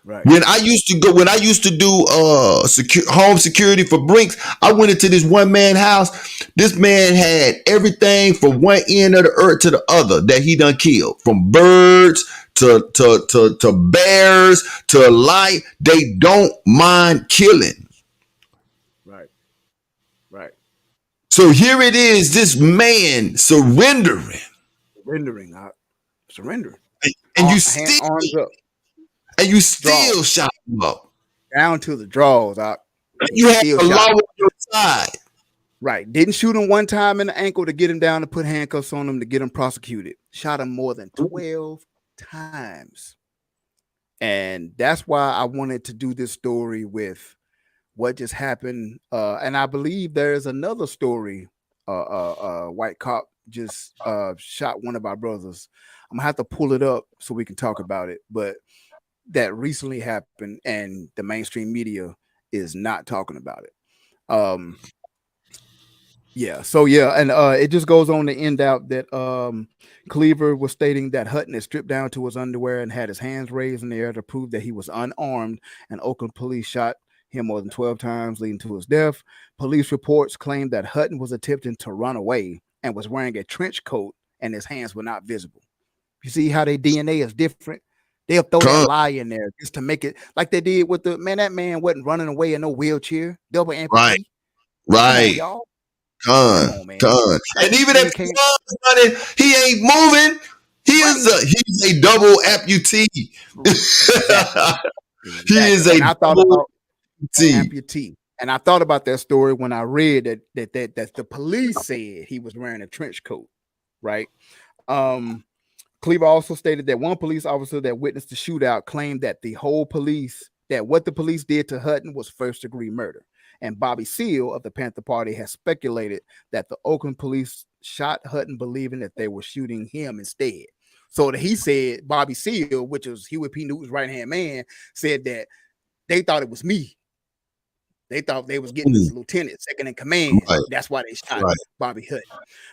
Right. When I used to do home security for Brinks, I went into this one man house. This man had everything from one end of the earth to the other that he done killed, from birds to bears to light. They don't mind killing. Right. So here it is, this man surrendering. Surrendering. And you still arms up. And you still shot him up. Down to the draws. You had the law on your side. Right. Didn't shoot him one time in the ankle to get him down to put handcuffs on him to get him prosecuted. Shot him more than 12 times. And that's why I wanted to do this story with what just happened. And I believe there's another story. White cop just shot one of our brothers. I'm gonna have to pull it up so we can talk about it. But that recently happened, and the mainstream media is not talking about it. And it just goes on to end out that Cleaver was stating that Hutton had stripped down to his underwear and had his hands raised in the air to prove that he was unarmed, and Oakland police shot him more than 12 times, leading to his death. Police reports claim that Hutton was attempting to run away and was wearing a trench coat, and his hands were not visible. You see how their DNA is different? They'll throw that lie in there just to make it like they did with the man. That man wasn't running away in no wheelchair, double amputee. Right. Come on, y'all. Con. And even if he was running, he ain't moving. He's a double amputee. Exactly. He is a double amputee. And I thought about that story when I read that the police said he was wearing a trench coat, right? Cleaver also stated that one police officer that witnessed the shootout claimed that what the police did to Hutton was first-degree murder. And Bobby Seale of the Panther Party has speculated that the Oakland police shot Hutton believing that they were shooting him instead. So that he said, Bobby Seale, which was Huey P. Newton's right-hand man, said that they thought it was me. They thought they was getting this lieutenant, second in command. Right. That's why they shot Bobby Hutton.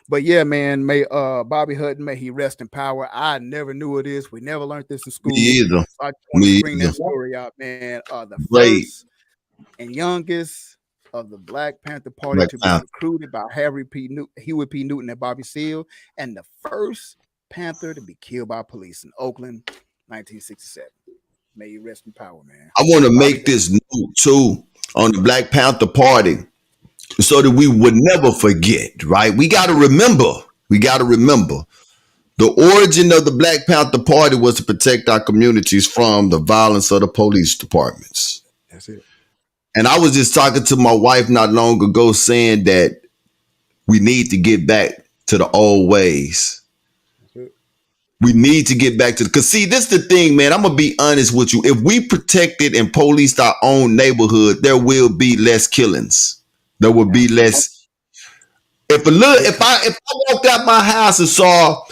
But yeah, man, may Bobby Hutton, may he rest in power. I never knew of this. We never learned this in school. Me either. So I just want to bring that story out, man. The first and youngest of the Black Panther Party to be recruited by Huey P. Newton and Bobby Seale, and the first Panther to be killed by police in Oakland, 1967. May you rest in power, man. I want to make this note too on the Black Panther Party so that we would never forget, right? We got to remember the origin of the Black Panther Party was to protect our communities from the violence of the police departments. That's it. And I was just talking to my wife not long ago saying that we need to get back to the old ways. We need to get back to because see, this is the thing, man. I'm gonna be honest with you. If we protected and policed our own neighborhood, there will be less killings. There will be less. If I walked out my house and saw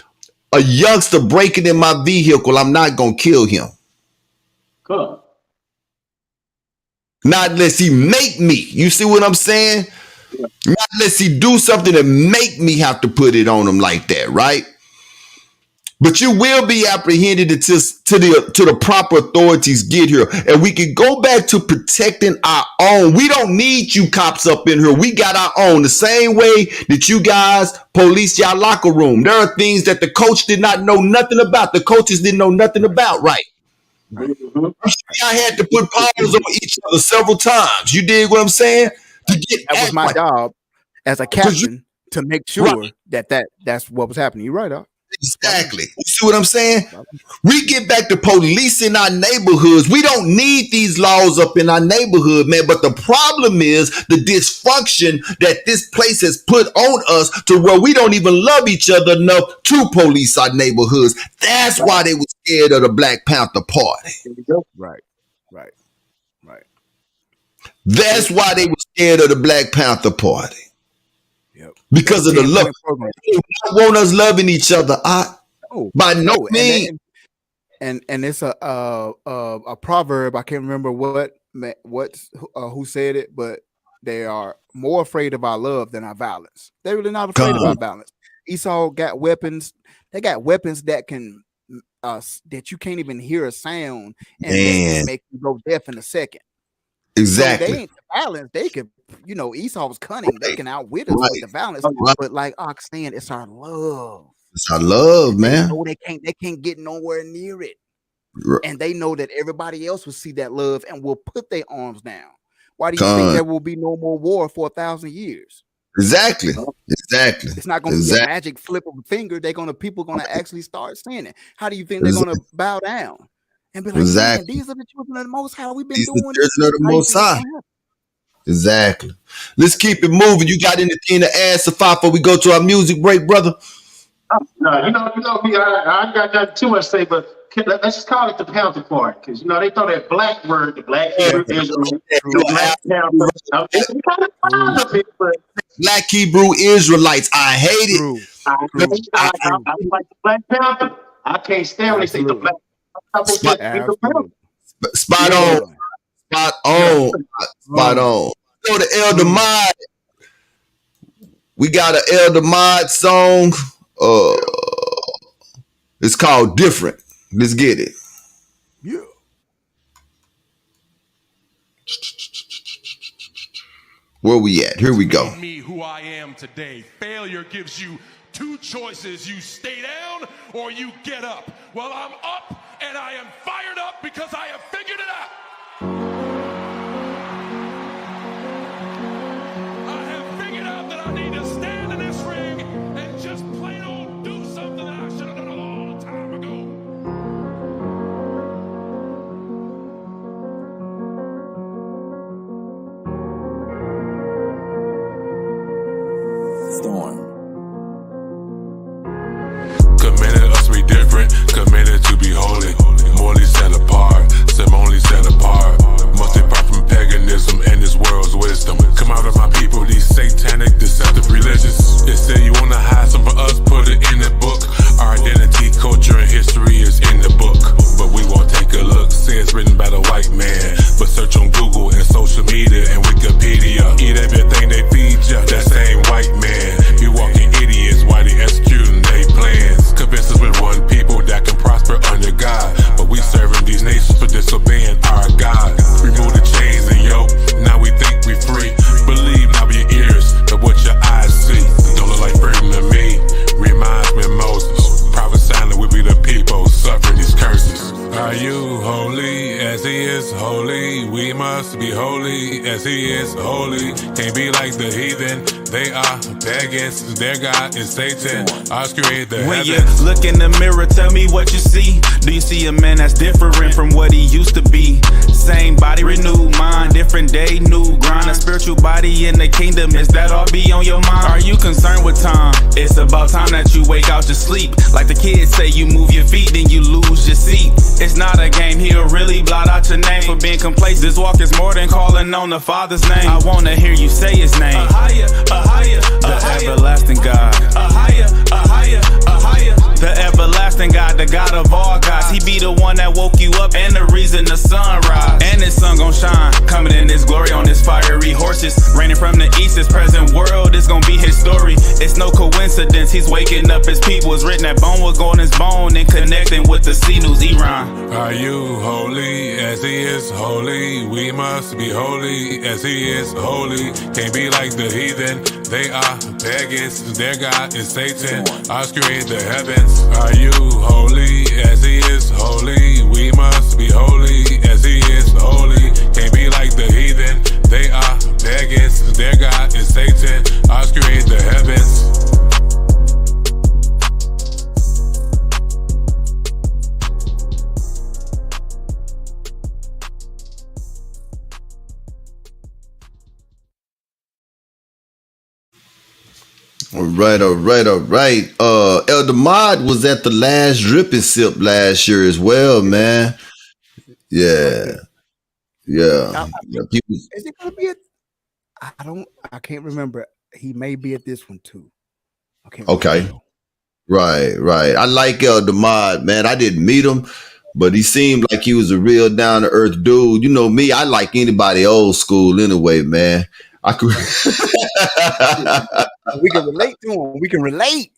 a youngster breaking in my vehicle, I'm not gonna kill him. Good. Not unless he make me. You see what I'm saying? Yeah. Not unless he do something to make me have to put it on him like that, right? But you will be apprehended until the proper authorities get here. And we can go back to protecting our own. We don't need you cops up in here. We got our own. The same way that you guys police your locker room. There are things that the coach did not know nothing about. The coaches didn't know nothing about, right? Mm-hmm. I had to put paws on each other several times. You dig what I'm saying? That was my job as a captain to make sure that's what was happening. You're right, Exactly. You see what I'm saying? We get back to policing our neighborhoods. We don't need these laws up in our neighborhood, man. But the problem is the dysfunction that this place has put on us to where we don't even love each other enough to police our neighborhoods. That's why they were scared of the Black Panther Party. Right. That's why they were scared of the Black Panther Party. Yep. Because of the love. They don't want us loving each other. By no means. And it's a proverb. I can't remember who said it, but they are more afraid of our love than our violence. They're really not afraid of our violence. Esau got weapons. They got weapons that can that you can't even hear a sound and make you go deaf in a second. Exactly. So they ain't violence. They could, Esau was cunning. They can outwit us with the violence. But like Ox saying, it's our love. It's our love, man. They can't get nowhere near it. And they know that everybody else will see that love and will put their arms down. Why do you think there will be no more war for 1,000 years? Exactly. It's not going to be a magic flip of a finger. People gonna actually start saying it. How do you think they're gonna bow down and be like, man, these are the children of the Most High. We've been doing children of the Most High. Exactly. Let's keep it moving. You got anything to add, Safa, before we go to our music break, brother? No, you know me. I got nothing too much to say, but let's just call it the Panther Party, because they throw that black word, the black Hebrew Israelite, Black Hebrew Israelites. I hate it. I like the Black Panther. I can't stand when they say the Black Panther. Spot on. So the Elder Mod. We got an Elder Mod song. It's called Different. Let's get it. Yeah. Where we at? Here we go. Me who I am today. Failure gives you two choices. You stay down or you get up. Well, I'm up and I am fired up because I have figured it out. I have figured out that I need to stand in this ring and just plain old do something that I should have done a long time ago. Storm. Committed us to be different, committed to be holy. Morally set apart, ceremonially set apart. Must depart from paganism and this world's wisdom. Come out of my people, these satanic, deceptive religions. They say you wanna hide some from us, put it in the book. Our identity, culture, and history is in the book. But we won't take a look, say it's written by the white man. But search on Google and social media and Wikipedia. Eat everything they feed you, that same white man. You holy. Can't be like the heathen. They are pagans. Their God is Satan. Ours create the When you heavens. look in the mirror, tell me what you see. Do you see a man that's different from what he used to be? Same body, renewed mind, different day, new grind. A spiritual body in the kingdom, is that all be on your mind? Are you concerned with time? It's about time that you wake out your sleep. Like the kids say, you move your feet, then you lose your seat. It's not a game, he'll really blot out your name for being complacent. This walk is more than calling on the Father's name. I wanna hear you say his name. A higher, the everlasting God. A higher, the everlasting God, the God of all gods. He be the one that woke you up and the reason the sun rise. And his sun gon' shine, coming in his glory on his fiery horses. Raining from the east, his present world is gon' be his story. It's no coincidence, he's waking up his people. It's written that bone will go on his bone and connecting with the sinews, Iran. Are you holy as he is holy? We must be holy as he is holy. Can't be like the heathen. They are pagans. Their God is Satan. Ours create the heavens. Are you holy as he is holy? We must be holy as he is holy. Can't be like the heathen. They are pagans. Their God is Satan. Ours create the heavens. All right. Elder Mod was at the last Drip and Sip last year as well, man. Yeah. I Yeah. think, is it gonna be at? I can't remember. He may be at this one too. I can't Okay. remember. Right. I like Elder Mod, man. I didn't meet him, but he seemed like he was a real down to earth dude. You know me, I like anybody old school anyway, man. I could We can relate to him. We can relate.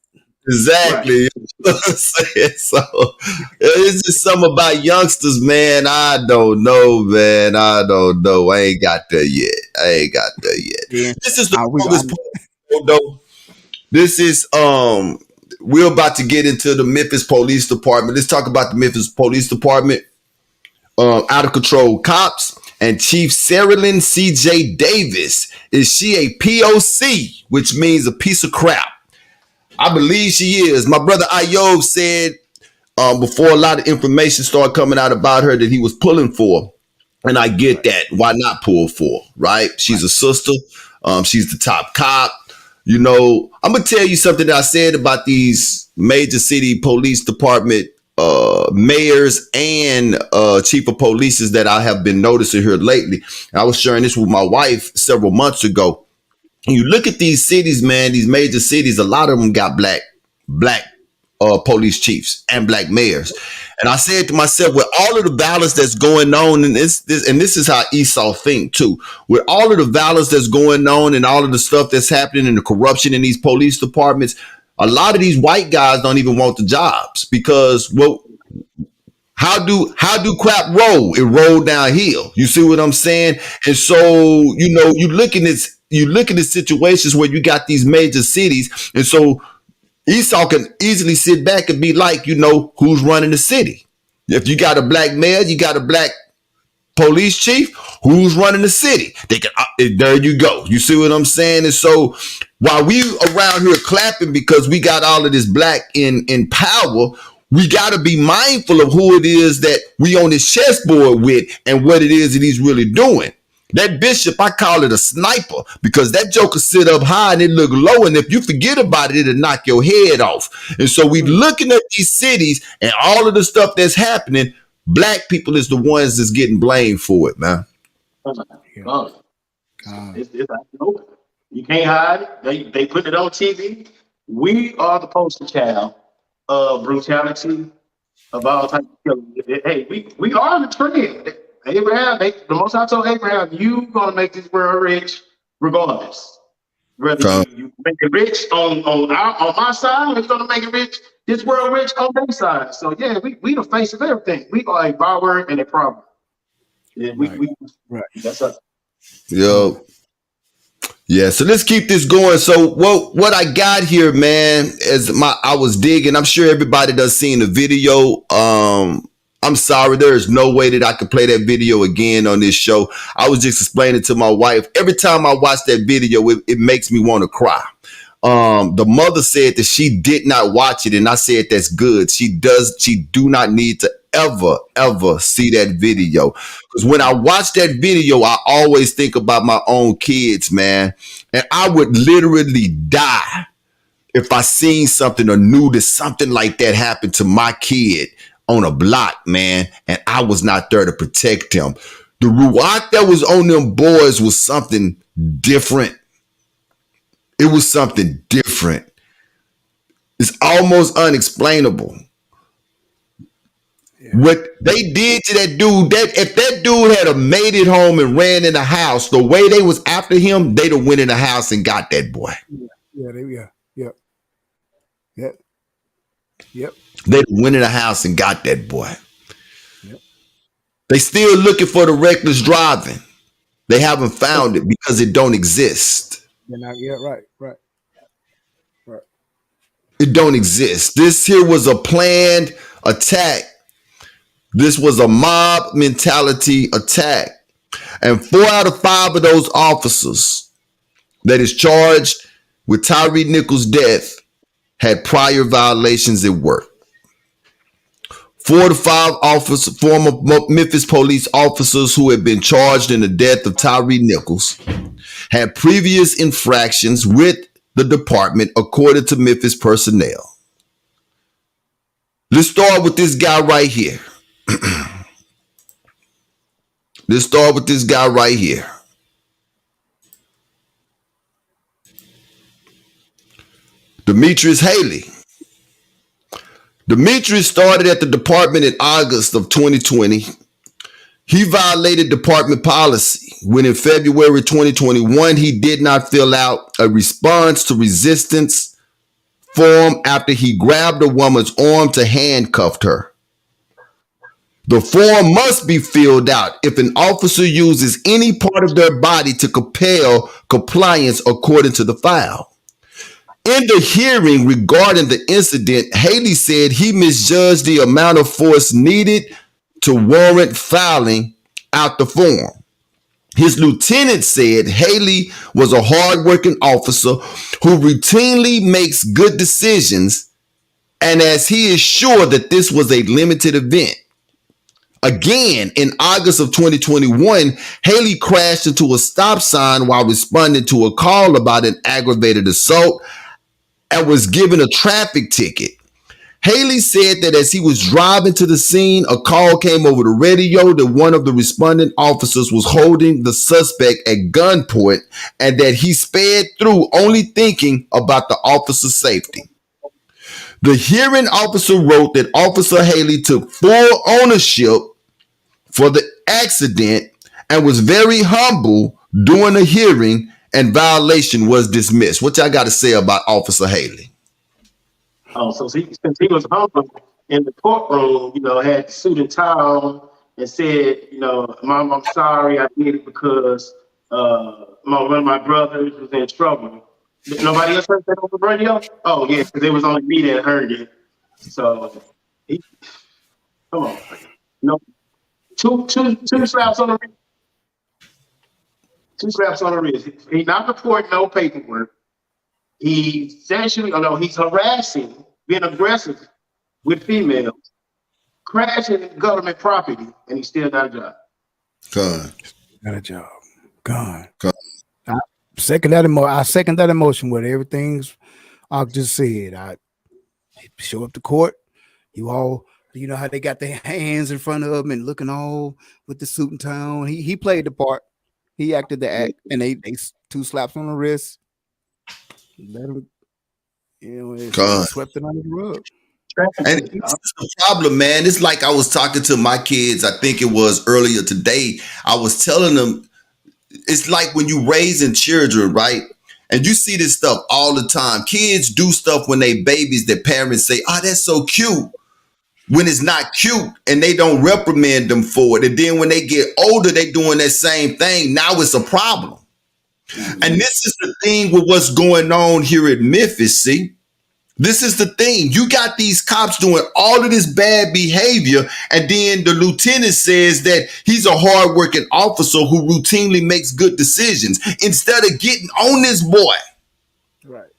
exactly. You know what I'm saying? So it's just something about youngsters, man. I don't know, man. I don't know. I ain't got there yet. Yeah. This is the I- we- longest I'm- part, though. This is we're about to get into the Memphis Police Department. Let's talk about the Memphis Police Department. Out of control cops and Chief Saralyn C.J. Davis. Is she a POC, which means a piece of crap? I believe she is. My brother Ayob said before a lot of information started coming out about her that he was pulling for. And I get that. Why not pull for, right? She's a sister. She's the top cop. You know, I'm going to tell you something that I said about these major city police department mayors and chief of police that I have been noticing here lately. I was sharing this with my wife several months ago. You look at these cities, man, these major cities, a lot of them got black police chiefs and black mayors. And I said to myself, with all of the violence that's going on, and this is how Esau think too, with all of the violence that's going on and all of the stuff that's happening and the corruption in these police departments, a lot of these white guys don't even want the jobs because, well, how do crap roll? It rolled downhill. You see what I'm saying? And so, you know, you look at situations where you got these major cities, and so Esau can easily sit back and be like, you know, who's running the city? If you got a black mayor, you got a black police chief, who's running the city? They can, there you go. You see what I'm saying? And so while we around here clapping because we got all of this black in power, we got to be mindful of who it is that we on this chessboard with and what it is that he's really doing. That bishop, I call it a sniper because that joker sit up high and it look low. And if you forget about it, it'll knock your head off. And so we looking at these cities and all of the stuff that's happening. Black people is the ones that's getting blamed for it, man. It's open. You can't hide it. They put it on TV. We are the poster child of brutality, of all types of killing. Hey, we are the trend. Abraham, the Most High told Abraham, you gonna make this world rich regardless. Whether you make it rich on my side, or you're gonna make it rich, this world rich on their side. So yeah, we the face of everything. We are a power and a problem. Yeah, Right. That's us. Yo. Yeah, so let's keep this going. So what I got here, man, is I was digging. I'm sure everybody does seen the video. I'm sorry, there is no way that I could play that video again on this show. I was just explaining to my wife, every time I watch that video, it makes me want to cry. The mother said that she did not watch it, and I said that's good. She do not need to ever see that video. Because when I watch that video, I always think about my own kids, man. And I would literally die if I seen something or knew that something like that happened to my kid on a block, man, and I was not there to protect him. The ruach that was on them boys was something different. It was something different. It's almost unexplainable. Yeah. What they did to that dude, that if that dude had made it home and ran in the house, the way they was after him, they'd have went in the house and got that boy. Yep. They went in the house and got that boy. Yep. They still looking for the reckless driving. They haven't found it because it don't exist. Right. It don't exist. This here was a planned attack. This was a mob mentality attack. And 4 out of 5 of those officers that is charged with Tyree Nichols' death had prior violations at work. 4 to 5 former Memphis police officers who had been charged in the death of Tyree Nichols had previous infractions with the department, according to Memphis personnel. Let's start with this guy right here. Demetrius Haley. Demetrius started at the department in August of 2020. He violated department policy when in February 2021, he did not fill out a response to resistance form after he grabbed a woman's arm to handcuff her. The form must be filled out if an officer uses any part of their body to compel compliance according to the file. In the hearing regarding the incident, Haley said he misjudged the amount of force needed to warrant filing out the form. His lieutenant said Haley was a hardworking officer who routinely makes good decisions, and as he is sure that this was a limited event. Again, in August of 2021, Haley crashed into a stop sign while responding to a call about an aggravated assault and was given a traffic ticket. Haley said that as he was driving to the scene, a call came over the radio that one of the responding officers was holding the suspect at gunpoint and that he sped through only thinking about the officer's safety. The hearing officer wrote that Officer Haley took full ownership for the accident and was very humble during the hearing, and violation was dismissed. What y'all got to say about Officer Haley? Oh, so since he was humble in the courtroom, had the suit and tie and said, Mom, I'm sorry, I did it because one of my brothers was in trouble. Nobody else heard that on the radio? Oh, yeah, because it was only me that heard it. So, come on. No, two slaps on the wrist. 2 slaps on the wrist. He's not reporting no paperwork. He's harassing, being aggressive with females, crashing government property, and he still got a job. Got a job. Gone. I second that emotion with everything's I just said. I show up to court. You know how they got their hands in front of him and looking all with the suit and tie on. He played the part. He acted the act, and they 2 slaps on the wrist. Let him, swept it under the rug. And it's the problem, man. It's like I was talking to my kids, I think it was earlier today. I was telling them, it's like when you raising children, right? And you see this stuff all the time. Kids do stuff when they babies that parents say, oh, that's so cute. When it's not cute, and they don't reprimand them for it. And then when they get older, they doing that same thing. Now it's a problem. Mm-hmm. And this is the thing with what's going on here in Memphis, see? This is the thing. You got these cops doing all of this bad behavior, and then the lieutenant says that he's a hardworking officer who routinely makes good decisions instead of getting on this boy. Right.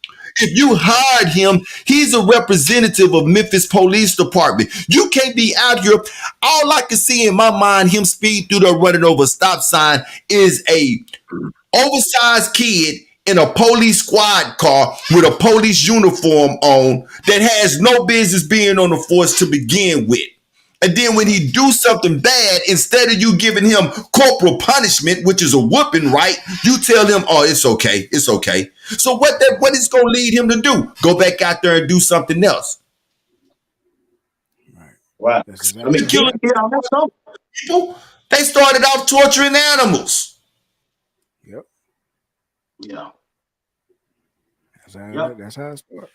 If you hired him, he's a representative of Memphis Police Department. You can't be out here. All I can see in my mind, him speed through the running over a stop sign is a oversized kid in a police squad car with a police uniform on that has no business being on the force to begin with. And then when he do something bad, instead of you giving him corporal punishment, which is a whooping, right? You tell him, oh, it's okay. It's okay. So what is going to lead him to do? Go back out there and do something else. Right. Wow. Exactly. I mean, killing People, they started off torturing animals. Yep. Yeah. That's how it started.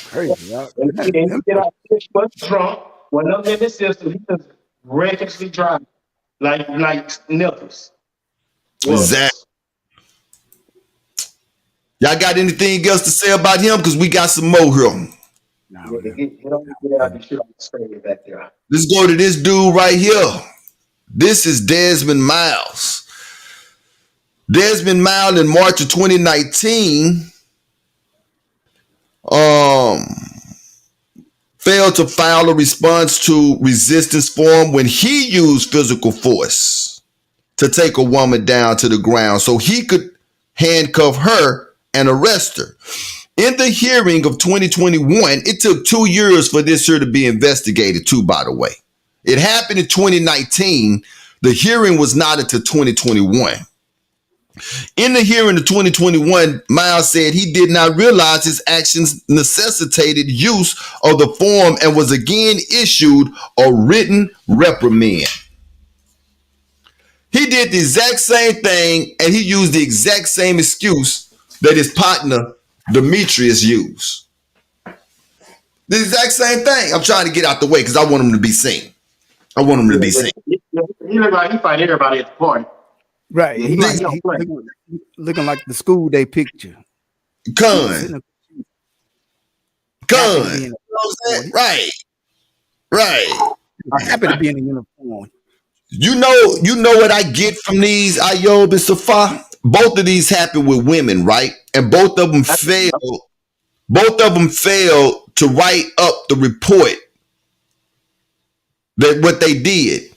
Crazy. And he get out 6 months drunk. When I'm in the system, he just recklessly driving like nipples. Exactly. Y'all got anything else to say about him? Because we got some more here. No, Get out the shit on the screen back there. Let's go to this dude right here. This is Desmond Miles. Desmond Miles in March of 2019 failed to file a response to resistance form when he used physical force to take a woman down to the ground so he could handcuff her and arrest her. In the hearing of 2021, it took 2 years for this here to be investigated too, by the way. It happened in 2019. The hearing was not until 2021. In the hearing of 2021, Miles said he did not realize his actions necessitated use of the form and was again issued a written reprimand. He did the exact same thing and he used the exact same excuse that his partner Demetrius used. The exact same thing. I'm trying to get out the way because I want him to be seen. I want him to be seen. He look like he fight everybody at the party. right. He looking like the school day picture. Gun. Sitting up- Gun. You know what I'm saying? Right. Right. Happy to be in a uniform. You know what I get from these Ayob and Safa? Both of these happened with women, right? And both of them failed. Both of them failed to write up the report that what they did.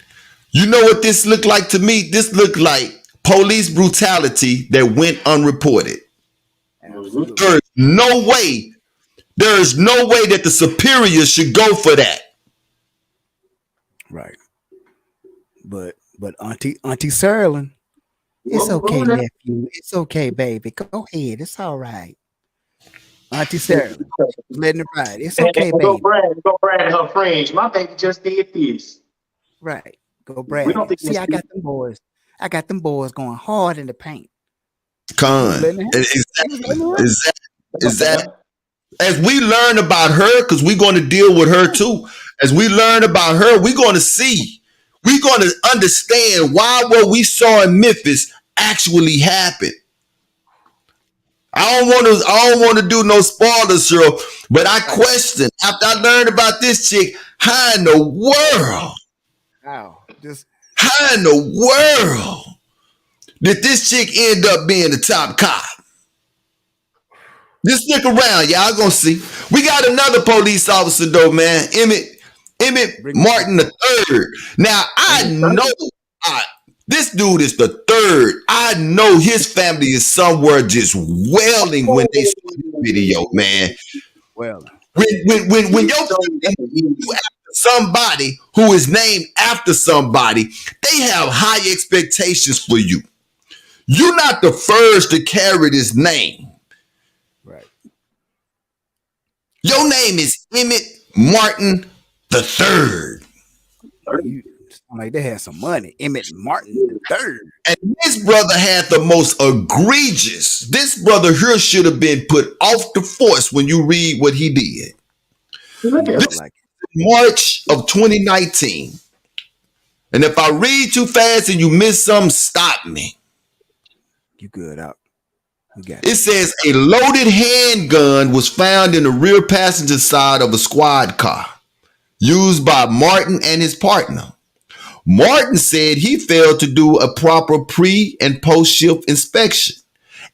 You know what this looked like to me? This looked like police brutality that went unreported. There is no way that the superiors should go for that. Right. But Auntie Serlin, it's okay, nephew. It's okay, baby. Go ahead. It's all right. Auntie Serlin, letting it ride. It's okay, Go baby. brag her friends. My baby just did this. Right. Go brag. We don't think See, I got them boys. I got them boys going hard in the paint. Con. Exactly. As we learn about her, because we're going to deal with her too. As we learn about her, we're going to see. We're going to understand why what we saw in Memphis actually happened. I don't want to do no spoilers, Cheryl, but I question after I learned about this chick, how in the world? Wow. How in the world did this chick end up being the top cop? Just stick around, y'all gonna see. We got another police officer though, man. Emmett Martin III. Now I know this dude is the third. I know his family is somewhere just wailing when they saw this video, man. Well, when your family after somebody who is named after somebody, they have high expectations for you. You're not the first to carry this name. right. Your name is Emmett Martin the Third. Like they had some money. Emmett Martin the Third. And this brother had the most egregious. This brother here should have been put off the force when you read what he did. This Like March of 2019. And if I read too fast and you miss something, stop me. you good out. It says a loaded handgun was found in the rear passenger side of a squad car used by Martin and his partner. Martin said he failed to do a proper pre and post shift inspection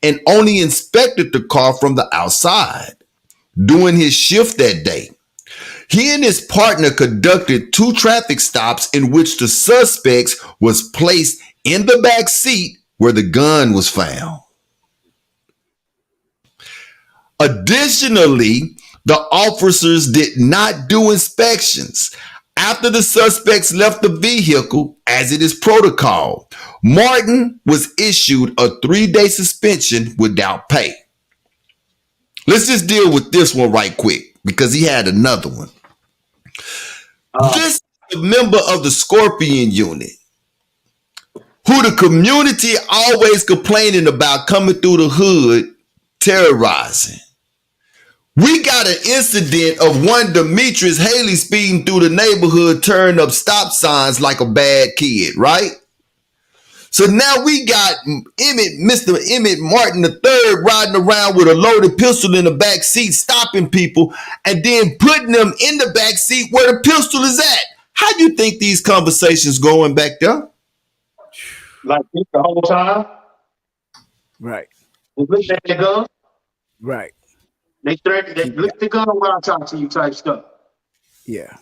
and only inspected the car from the outside during his shift that day. He and his partner conducted 2 traffic stops in which the suspects was placed in the back seat where the gun was found. Additionally, the officers did not do inspections after the suspects left the vehicle, as it is protocol. Martin was issued a 3-day suspension without pay. Let's just deal with this one right quick because he had another one. This is a member of the Scorpion unit who the community always complaining about coming through the hood terrorizing. We got an incident of one Demetrius Haley speeding through the neighborhood, turning up stop signs like a bad kid, right? So now we got Mr. Emmett Martin III riding around with a loaded pistol in the back seat, stopping people, and then putting them in the back seat where the pistol is at. How do you think these conversations going back there? Like this the whole time. Right. They look at the gun. Right. They look at the gun while I talk to you type stuff. Yeah.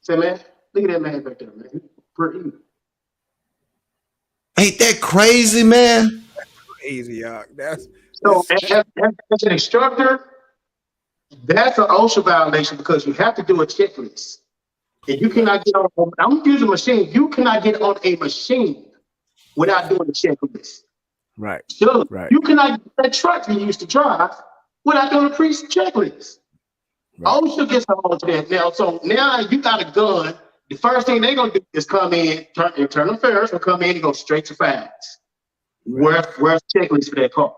Say, man, look at that man back there, man. Pretty. Ain't that crazy, man? Crazy, y'all. That's so as an instructor, that's an OSHA violation because you have to do a checklist. And you cannot get on, I'm using a machine, you cannot get on a machine without doing a checklist. right. Sure. Right. You cannot get that truck you used to drive without doing a checklist. Right. OSHA gets a hold of that now. So now you got a gun. The first thing they're gonna do is come in, turn them Ferris will come in and go straight to facts. Where's checklist for that car?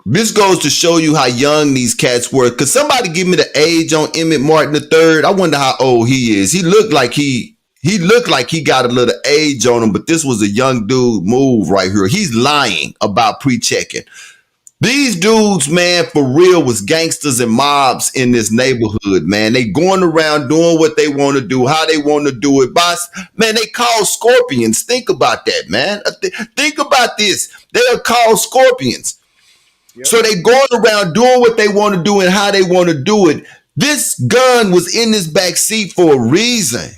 This goes to show you how young these cats were. Could somebody give me the age on Emmett Martin III? I wonder how old he is. He looked like he got a little age on him, but this was a young dude move right here. He's lying about pre-checking. These dudes, man, for real was gangsters and mobs in this neighborhood, man. They going around doing what they want to do, how they want to do it. Man, they call scorpions. Think about that, man. Think about this. They are called scorpions. Yep. So they going around doing what they want to do and how they want to do it. This gun was in this back seat for a reason.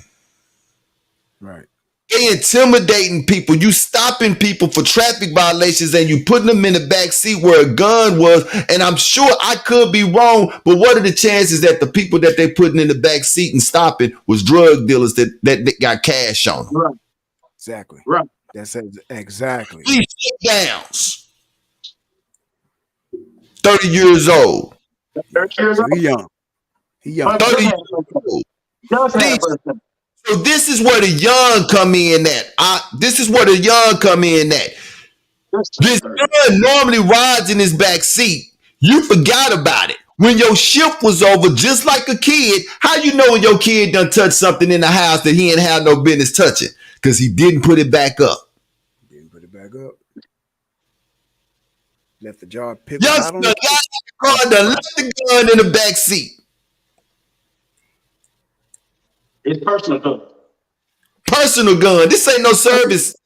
Right. They intimidating people. You stopping people for traffic violations and you putting them in the back seat where a gun was. And I'm sure I could be wrong, but what are the chances that the people that they putting in the back seat and stopping was drug dealers that got cash on them? Right. Exactly. Right. That says exactly. 3 downs. 30 years old. 30 years old. He young. 30 years old. So this is where the young come in at. This gun normally rides in his back seat. You forgot about it. When your shift was over, just like a kid, how you know when your kid done touched something in the house that he ain't had no business touching? Because he didn't put it back up. Left the jar picked out on the car, left the gun in the back seat. It's personal gun. Personal gun. This ain't no service.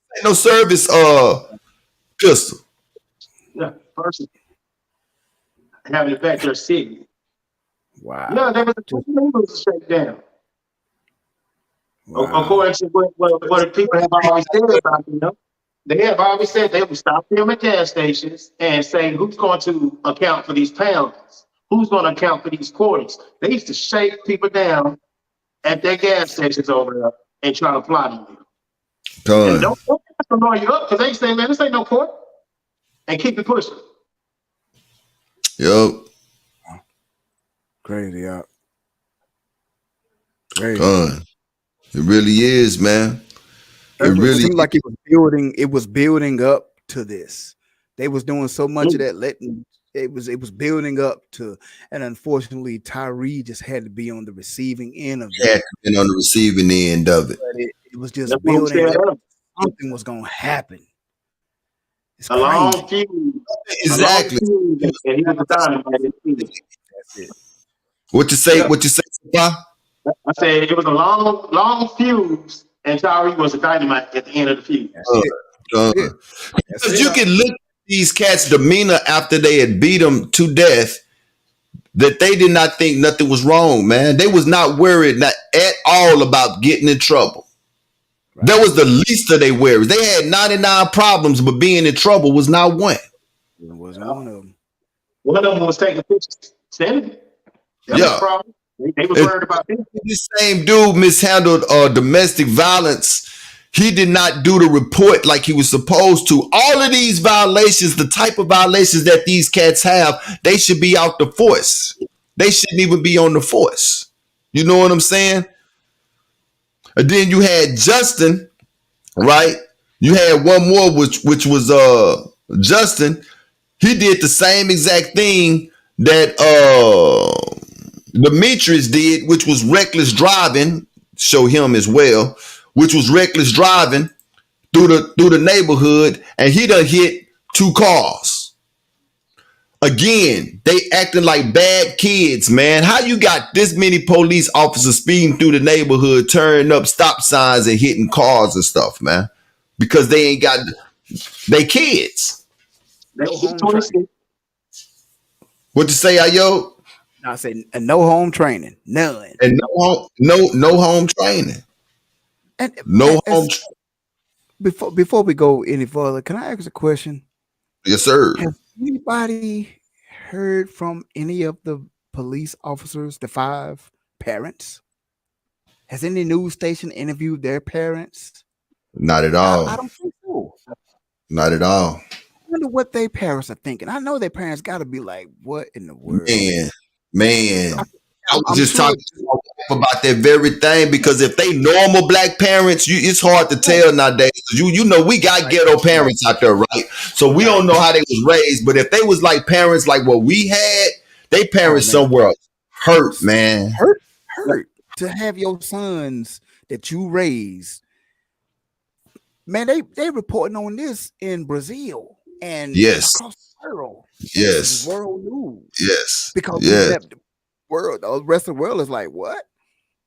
Pistol. Yeah, personal. Having it back there sitting. Wow. Yeah, there was a shakedown. Wow. According to what the people have always said about them, they have always said they would stop them at gas stations and say, who's going to account for these pounds? Who's going to account for these quarters? They used to shake people down at their gas stations over there and try to plot them. And don't annoy you up because they say, man, this ain't no court. And keep it pushing. Yep. Crazy, yeah. Crazy. It really is, man. It really seemed like it was building up to this. They was doing so much of that it was building up to, and unfortunately Tyree just had to be on the receiving end of it. On the receiving end of it. But it was just building up something was gonna happen. It's A long crazy. fuse. Exactly. And he was the dynamite. That's it. What you say? What you say, Papa? I said it was a long fuse, and Tyree was a dynamite at the end of the fuse. That's it. That's it. Because you can look at these cats' demeanor after they had beat them to death, that they did not think nothing was wrong, man. They was not worried not at all about getting in trouble. Right. That was the least of their worries. They had 99 problems, but being in trouble was not one. It wasn't one of them. One of them was taking pictures. Standing. That was a problem. They was worried about this. This same dude mishandled domestic violence. He did not do the report like he was supposed to. All of these violations, the type of violations that these cats have, they should be out the force. They shouldn't even be on the force. You know what I'm saying? And then you had Justin, right? You had one more, which was Justin. He did the same exact thing that Demetrius did, which was reckless driving. Show him as well, which was reckless driving through the neighborhood, and he done hit 2 cars. Again, they acting like bad kids, man. How you got this many police officers speeding through the neighborhood, turning up stop signs and hitting cars and stuff, man? Because they ain't got they kids. No home training. What you say, Ayo? I said no home training, none, and no home training, and no home. Before we go any further, can I ask a question? Yes, sir. Has anybody heard from any of the police officers, the 5 parents? Has any news station interviewed their parents? Not at all. I don't think so. Not at all. I wonder what their parents are thinking. I know their parents got to be like, "What in the world?" Man. I was just talking to my wife about that very thing, because if they normal black parents, it's hard to tell nowadays. You know, we got ghetto parents out there, right? So we don't know how they was raised, but if they was like parents like what we had, they parents somewhere else hurt, man. Hurt to have your sons that you raised. Man, they reporting on this in Brazil and across the world. Yes. World news. Yes. Because the rest of the world is like, what?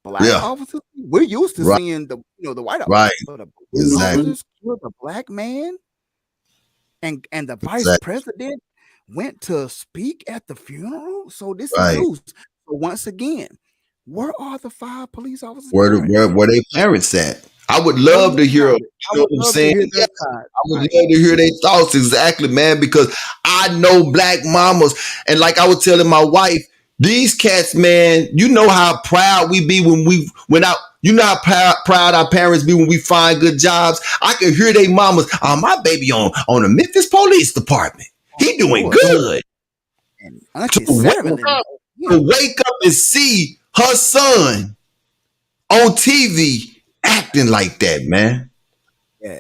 Black officers? We're used to seeing the white officers. Right. But exactly. Killed a black man, and the vice president went to speak at the funeral. So this is news. So once again, where are the 5 police officers? Where they parents at? I would love to hear. You know what I'm saying? I would love to hear their thoughts, exactly, man. Because I know black mamas, and like I was telling my wife, these cats, man. You know how proud we be you know how proud our parents be when we find good jobs. I can hear they mamas. My baby on the Memphis Police Department. He doing good. And to wake up and see her son on TV acting like that, man. Yeah.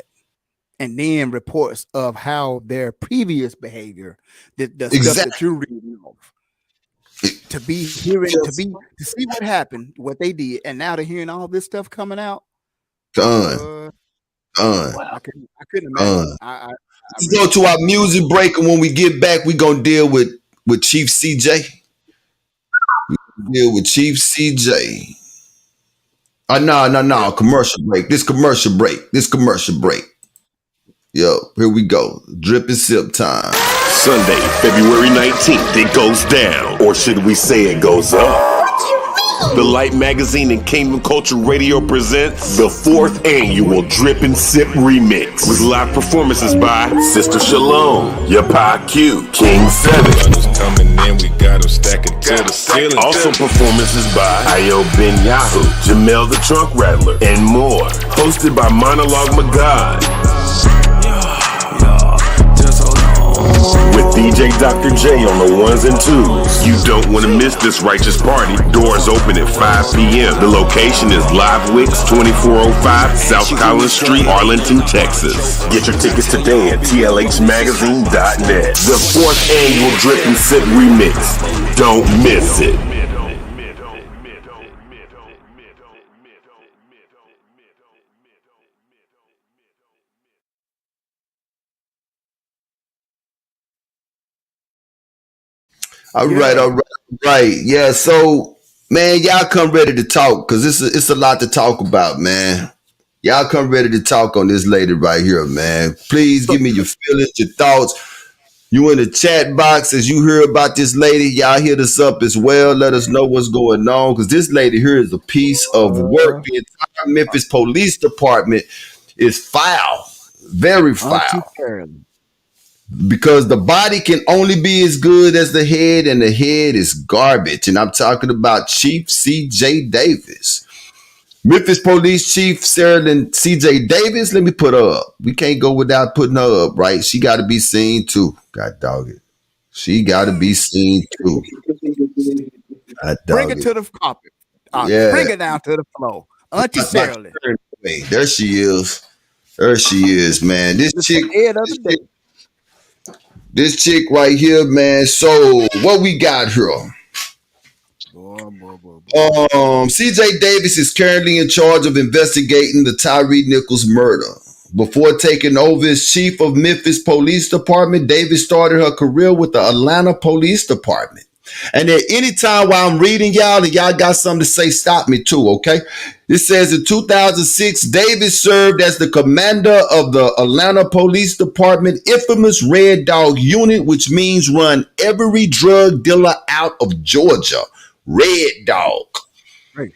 And then reports of how their previous behavior, the stuff that you're reading off, to be hearing, to see what happened, what they did, and now they're hearing all this stuff coming out. I couldn't imagine. Let's go to our music break, and when we get back, we're gonna deal with Chief CJ. Deal with Chief CJ. No. Commercial break. This commercial break. Yo, here we go. Drip and sip time. Sunday, February 19th, it goes down. Or should we say it goes up? The Light Magazine and Kingdom Culture Radio presents the 4th annual Drip and Sip Remix with live performances by Sister Shalom, Yapa Q, King 7. Coming in, we got them stacking to the ceiling. Also performances by Ayo Ben Yahoo, Jamel the Trunk Rattler, and more. Hosted by Monologue Magad. With DJ Dr. J on the 1s and 2s. You don't want to miss this righteous party. Doors open at 5 p.m. The location is Live Wicks, 2405 South Collins Street, Arlington, Texas. Get your tickets today at tlhmagazine.net. The 4th annual Drip and Sip Remix. Don't miss it. All right, all right, right. Yeah. So, man, y'all come ready to talk because it's a lot to talk about, man. Y'all come ready to talk on this lady right here, man. Please give me your feelings, your thoughts. You in the chat box as you hear about this lady. Y'all hit us up as well. Let us know what's going on because this lady here is a piece of work. The entire Memphis Police Department is foul, very Auntie foul, Carolyn. because the body can only be as good as the head, and the head is garbage. And I'm talking about Chief C.J. Davis. Memphis Police Chief Sarah C.J. Davis. Let me put her up. We can't go without putting her up, right? She got to be seen too. God dog it. She got to be seen too. God Bring dog it it. to the carpet. Yeah. Bring it down to the floor. Auntie Sarah. There she is. There she is, man. This It's chick, the head of the day. this chick right here, man. So what we got here? Boy. CJ Davis is currently in charge of investigating the Tyree Nichols murder. Before taking over as chief of Memphis Police Department, Davis started her career with the Atlanta Police Department. And at any time while I'm reading y'all and y'all got something to say, stop me too, okay? It says in 2006, Davis served as the commander of the Atlanta Police Department infamous Red Dog Unit, which means run every drug dealer out of Georgia. Red Dog. Right.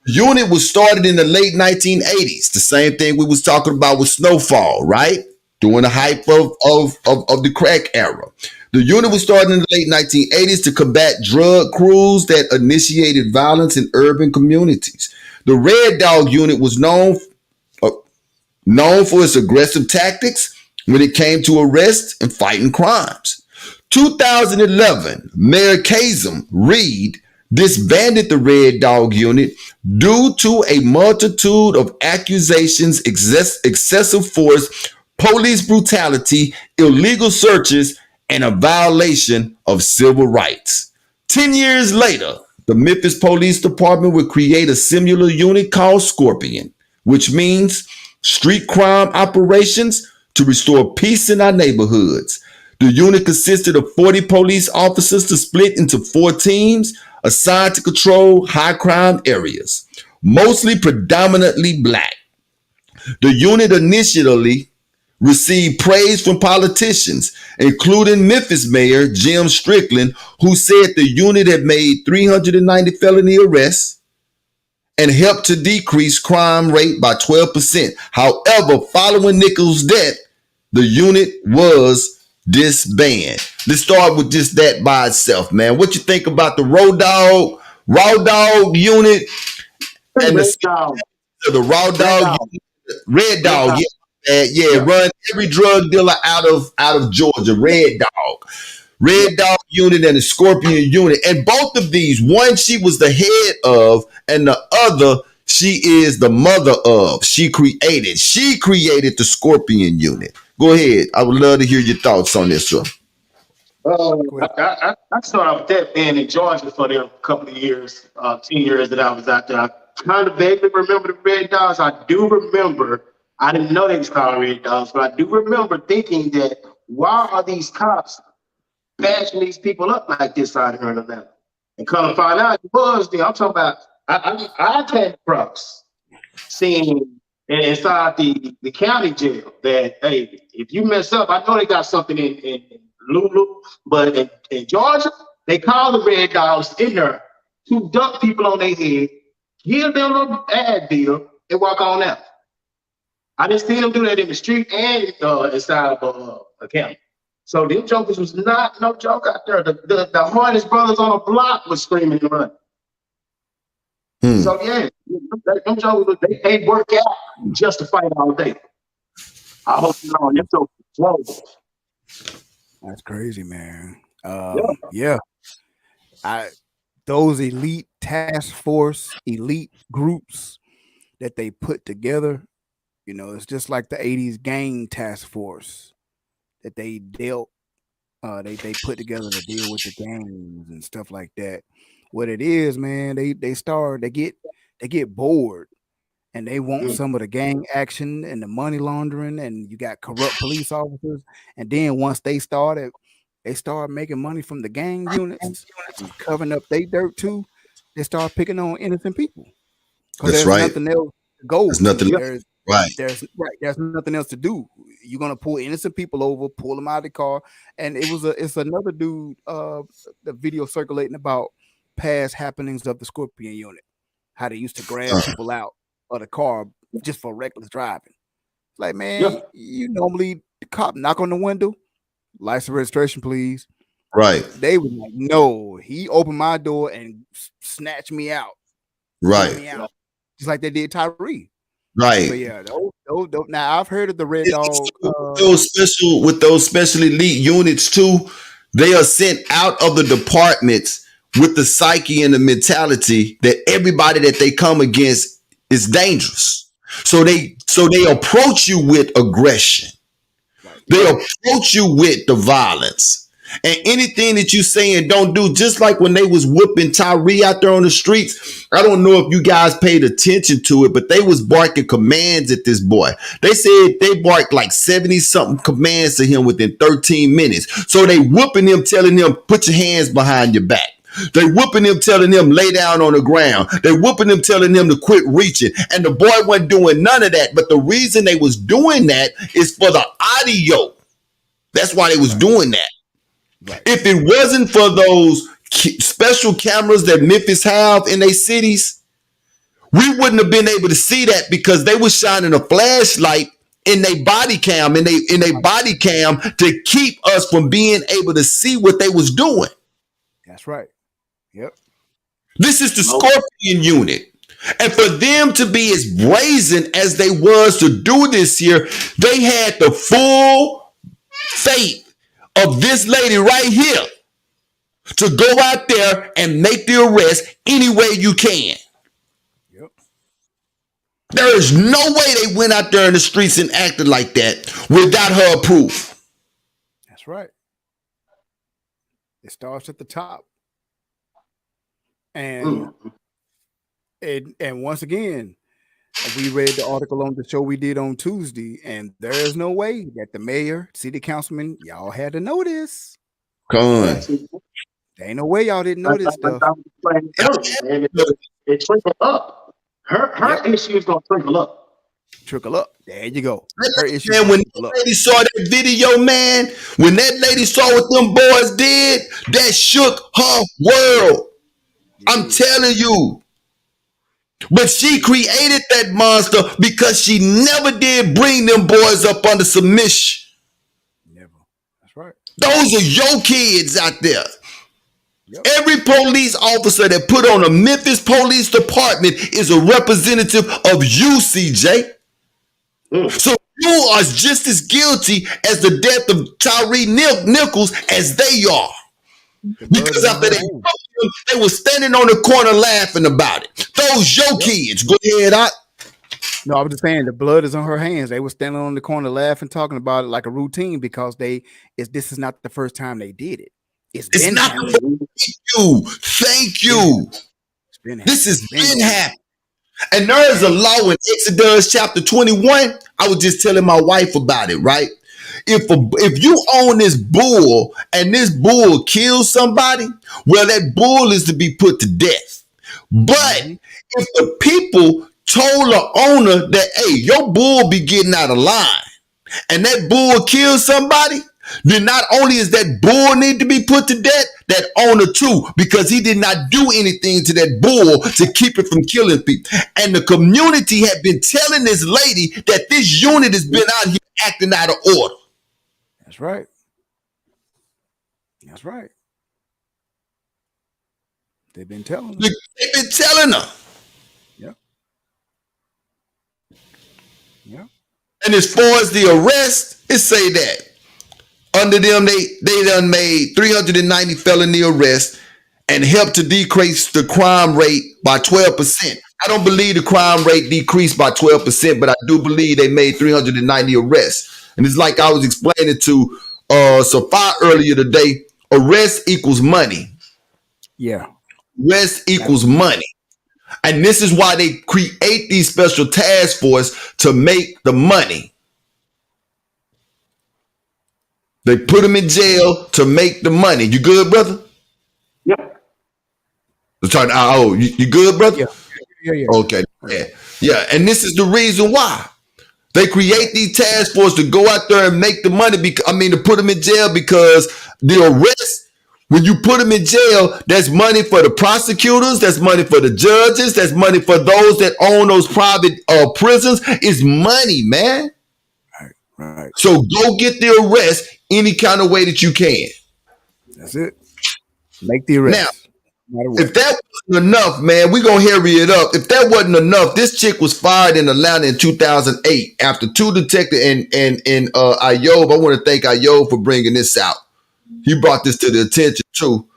Unit was started in the late 1980s. The same thing we was talking about with Snowfall, right? During the hype of the crack era. The unit was started in the late 1980s to combat drug crews that initiated violence in urban communities. The Red Dog Unit was known for its aggressive tactics when it came to arrest and fighting crimes. 2011, Mayor Kazem Reed disbanded the Red Dog Unit due to a multitude of accusations, excessive force, police brutality, illegal searches, and a violation of civil rights. 10 years later, the Memphis Police Department would create a similar unit called Scorpion, which means street crime operations to restore peace in our neighborhoods. The unit consisted of 40 police officers to split into 4 teams assigned to control high crime areas, mostly predominantly black. The unit initially received praise from politicians, including Memphis Mayor Jim Strickland, who said the unit had made 390 felony arrests and helped to decrease crime rate by 12%. However, following Nichols' death, the unit was disbanded. Let's start with just that by itself, man. What you think about the Raw Dog unit and the Raw Dog unit, Red Dog, run every drug dealer out of Georgia, Red Dog unit and the Scorpion unit. And both of these, one she was the head of, and the other she is the mother of. She created the Scorpion unit. Go ahead. I would love to hear your thoughts on this, sir. I started with that being in Georgia for the couple of years, 10 years that I was out there. I kind of vaguely remember the Red Dogs. I do remember, I didn't know they was called Red Dogs, but I do remember thinking that why are these cops bashing these people up like this out here in Atlanta? And come to find out it was there. I'm talking about, I came across seeing inside the county jail that, hey, if you mess up, I know they got something in Lulu, but in Georgia, they call the Red Dogs in there to dump people on their head, give them a ad deal, and walk on out. I didn't see them do that in the street and inside of a county. So them jokers was not no joke out there. The hardest brothers on the block was screaming and running. So yeah, them jokers, they work out just to fight all day. I hope you know them jokers. That's crazy, man. Yeah. Those elite task force, elite groups that they put together, you know, it's just like the 80s gang task force that they dealt, they put together to deal with the gangs and stuff like that. What it is, man, they get bored and they want some of the gang action and the money laundering, and you got corrupt police officers. And then once they started they start making money from the gang units and covering up they dirt too. They start picking on innocent people because That's there's right. nothing else to go There's to. nothing. Right. There's nothing else to do. You're gonna pull innocent people over, pull them out of the car, and it's another dude. The video circulating about past happenings of the Scorpion unit, how they used to grab people out of the car just for reckless driving. Like, man, you normally the cop knock on the window, license registration, please. Right. They was like, no, he opened my door and snatched me out. Right. Me out. Just like they did Tyree. Right. So yeah, those, now I've heard of the Red Dog. With those special elite units too, they are sent out of the departments with the psyche and the mentality that everybody that they come against is dangerous. So they approach you with aggression. They approach you with the violence. And anything that you say and don't do, just like when they was whooping Tyree out there on the streets, I don't know if you guys paid attention to it, but they was barking commands at this boy. They said they barked like 70-something commands to him within 13 minutes. So they whooping him, telling him, put your hands behind your back. They whooping him, telling him, lay down on the ground. They whooping him, telling him to quit reaching. And the boy wasn't doing none of that. But the reason they was doing that is for the audio. That's why they was doing that. Right. If it wasn't for those special cameras that Memphis have in their cities, we wouldn't have been able to see that because they were shining a flashlight in their body cam, in their body cam to keep us from being able to see what they was doing. That's right. Yep. This is the Scorpion unit. And for them to be as brazen as they was to do this here, they had the full faith of this lady right here to go out there and make the arrest any way you can. Yep. There is no way they went out there in the streets and acted like that without her approval. That's right. It starts at the top. And once again, we read the article on the show we did on Tuesday, and there is no way that the mayor, city councilman, y'all had to know this. Come on. There ain't no way y'all didn't know this stuff. It trickled up. Her issue is going to trickle up. Trickle up. There you go. Her issue. Man, when that lady saw that video, man, when that lady saw what them boys did, that shook her world. I'm telling you. But she created that monster because she never did bring them boys up under submission. Never. That's right. Those are your kids out there. Yep. Every police officer that put on a Memphis Police Department is a representative of you, CJ. So you are just as guilty as the death of Tyree Nichols as they are. Because after they were standing on the corner laughing about it. Those your kids. Go ahead, No, I was just saying the blood is on her hands. They were standing on the corner laughing, talking about it like a routine because this is not the first time they did it. It's not. Thank you. This has been happening. And there is a law in Exodus chapter 21. I was just telling my wife about it, right? If you own this bull and this bull kills somebody, well, that bull is to be put to death. But if the people told the owner that, hey, your bull be getting out of line, and that bull kills somebody, then not only is that bull need to be put to death, that owner too, because he did not do anything to that bull to keep it from killing people. And the community had been telling this lady that this unit has been out here acting out of order. That's right. That's right. They've been telling her. They've been telling her. Yeah. Yeah. And as far as the arrest, it say that under them, they done made 390 felony arrests and helped to decrease the crime rate by 12%. I don't believe the crime rate decreased by 12%, but I do believe they made 390 arrests. And it's like I was explaining to Safar earlier today, arrest equals money. Yeah. Arrest equals money. And this is why they create these special task force to make the money. They put him in jail to make the money. You good, brother? Yep. You good, brother? Yeah. Okay. Yeah. And this is the reason why. They create these task force to go out there and make the money. To put them in jail because the arrest, when you put them in jail, that's money for the prosecutors, that's money for the judges, that's money for those that own those private prisons. It's money, man. Right. So go get the arrest any kind of way that you can. That's it. Make the arrest. Now, if that wasn't enough, man, we're going to hurry it up. If that wasn't enough, this chick was fired in Atlanta in 2008 after two detectives and Ayob. I want to thank Ayob for bringing this out. He brought this to the attention too.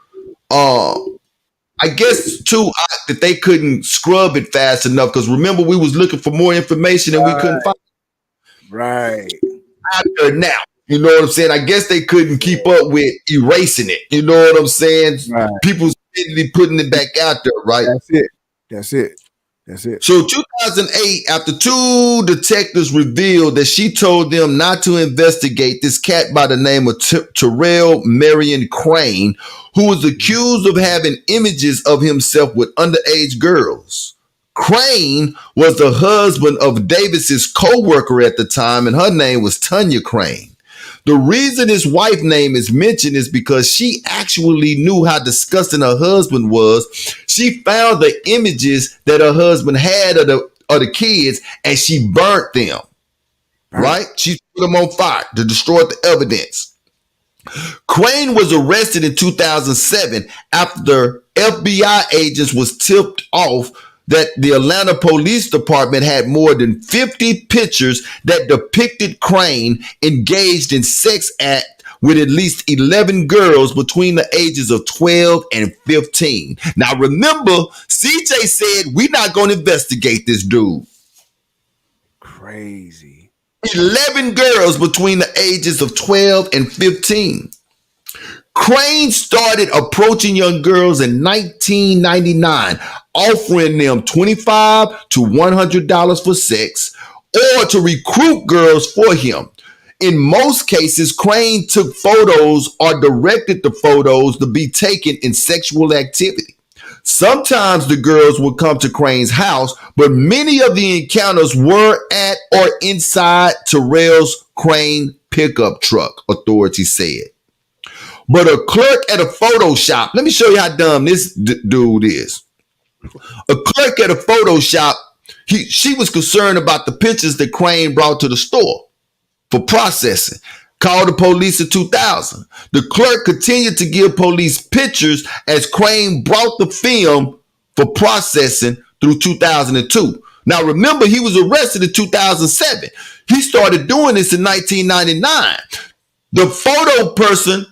I guess too that they couldn't scrub it fast enough because remember we was looking for more information and we couldn't find it. Right. Out there now. You know what I'm saying? I guess they couldn't keep up with erasing it. You know what I'm saying? Right. People putting it back out there, right? That's it. So 2008, after two detectives revealed that she told them not to investigate this cat by the name of Terrell Marion Crane, who was accused of having images of himself with underage girls. Crane was the husband of Davis's co-worker at the time, and her name was Tanya Crane. The reason his wife's name is mentioned is because she actually knew how disgusting her husband was. She found the images that her husband had of the kids and she burnt them. Right? She put them on fire to destroy the evidence. Crane was arrested in 2007 after FBI agents was tipped off that the Atlanta Police Department had more than 50 pictures that depicted Crane engaged in sex act with at least 11 girls between the ages of 12 and 15. Now remember, CJ said, we're not going to investigate this dude. Crazy. 11 girls between the ages of 12 and 15. Crane started approaching young girls in 1999, offering them $25 to $100 for sex or to recruit girls for him. In most cases, Crane took photos or directed the photos to be taken in sexual activity. Sometimes the girls would come to Crane's house, but many of the encounters were at or inside Terrell's Crane pickup truck, authorities said. But a clerk at a photo shop, let me show you how dumb this dude is. A clerk at a photo shop, she was concerned about the pictures that Crane brought to the store for processing. Called the police in 2000. The clerk continued to give police pictures as Crane brought the film for processing through 2002. Now remember, he was arrested in 2007. He started doing this in 1999. The photo person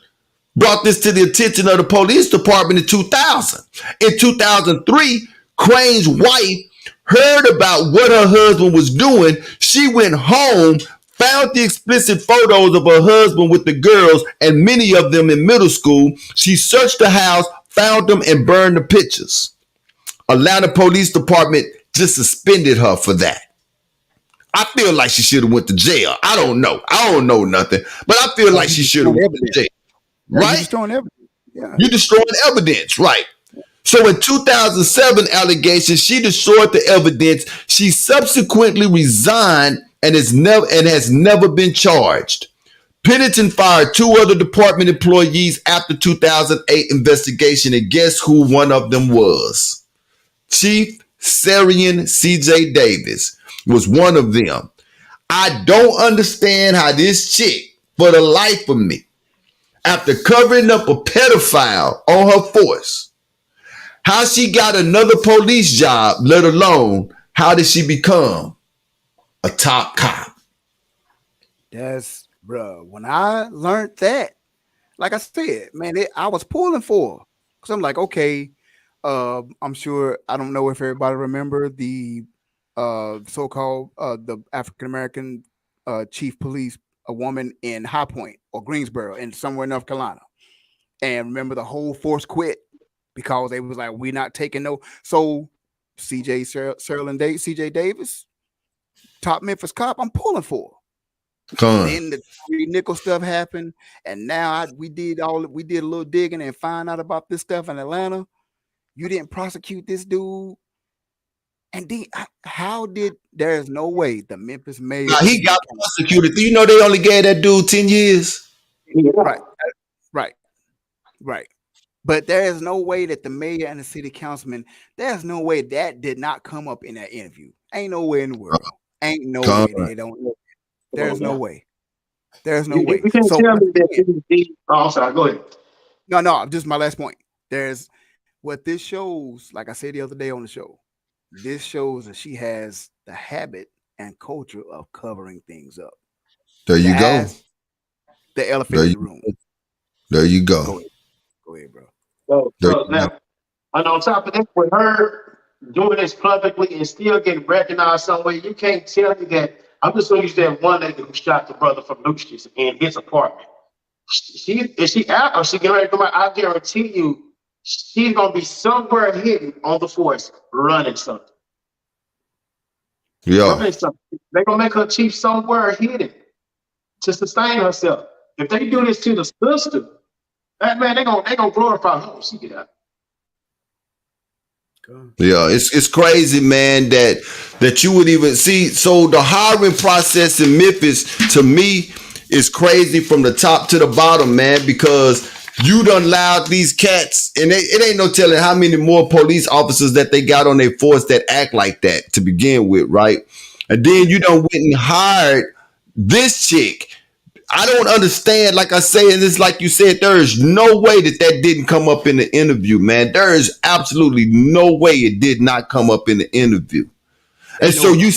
brought this to the attention of the police department in 2000. In 2003, Crane's wife heard about what her husband was doing. She went home, found the explicit photos of her husband with the girls and many of them in middle school. She searched the house, found them, and burned the pictures. Atlanta Police Department just suspended her for that. I feel like she should have went to jail. I don't know. I don't know nothing, but I feel like she should have went to jail. Right? You're destroying evidence. Yeah. You're destroying evidence, right? So in 2007 allegations, she destroyed the evidence. She subsequently resigned and has never been charged. Pennington fired two other department employees after 2008 investigation, and guess who one of them was? Chief Sarian C.J. Davis was one of them. I don't understand how this chick, for the life of me, after covering up a pedophile on her force, how she got another police job, let alone how did she become a top cop? That's, bro, when I learned that, like I said, man, I was pulling for, because I'm like, okay, I'm sure, I don't know if everybody remember the so-called the African-American chief police, a woman in High Point or Greensboro in somewhere in North Carolina. And remember, the whole force quit because they was like, we're not taking no. So CJ Davis, top Memphis cop, I'm pulling for. Then the Tyree Nickel stuff happened, and now we did a little digging and find out about this stuff in Atlanta. You didn't prosecute this dude, and then how did? There's no way the Memphis mayor. Now, he got prosecuted. Do you know they only gave that dude 10 years? Right. But there is no way that the mayor and the city councilman, there's no way that did not come up in that interview. Ain't no way in the world. Ain't no way they don't know. There's no way. There's no way. You can't tell me that. Oh, I'm sorry. Go ahead. No. Just my last point. There's what this shows. Like I said the other day on the show, this shows that she has the habit and culture of covering things up. There you go. The elephant in the room. There you go. Go ahead, bro. So now, and on top of that, with her doing this publicly and still getting recognized some way, you can't tell me that. I'm just going to use that one nigga who shot the brother from Lucius in his apartment. Is she out or she getting ready to come out? I guarantee you, she's going to be somewhere hidden on the force running something. Yeah. They're going to make her chief somewhere hidden to sustain herself. If they do this to the sister, that man, they're gonna glorify her when she get out. Yeah, it's crazy, man, that you would even see. So the hiring process in Memphis, to me, is crazy from the top to the bottom, man, because you done allowed these cats, and it ain't no telling how many more police officers that they got on their force that act like that to begin with, right? And then you done went and hired this chick. I don't understand. Like I say, and it's like you said, there is no way that didn't come up in the interview, man. There is absolutely no way it did not come up in the interview. And so you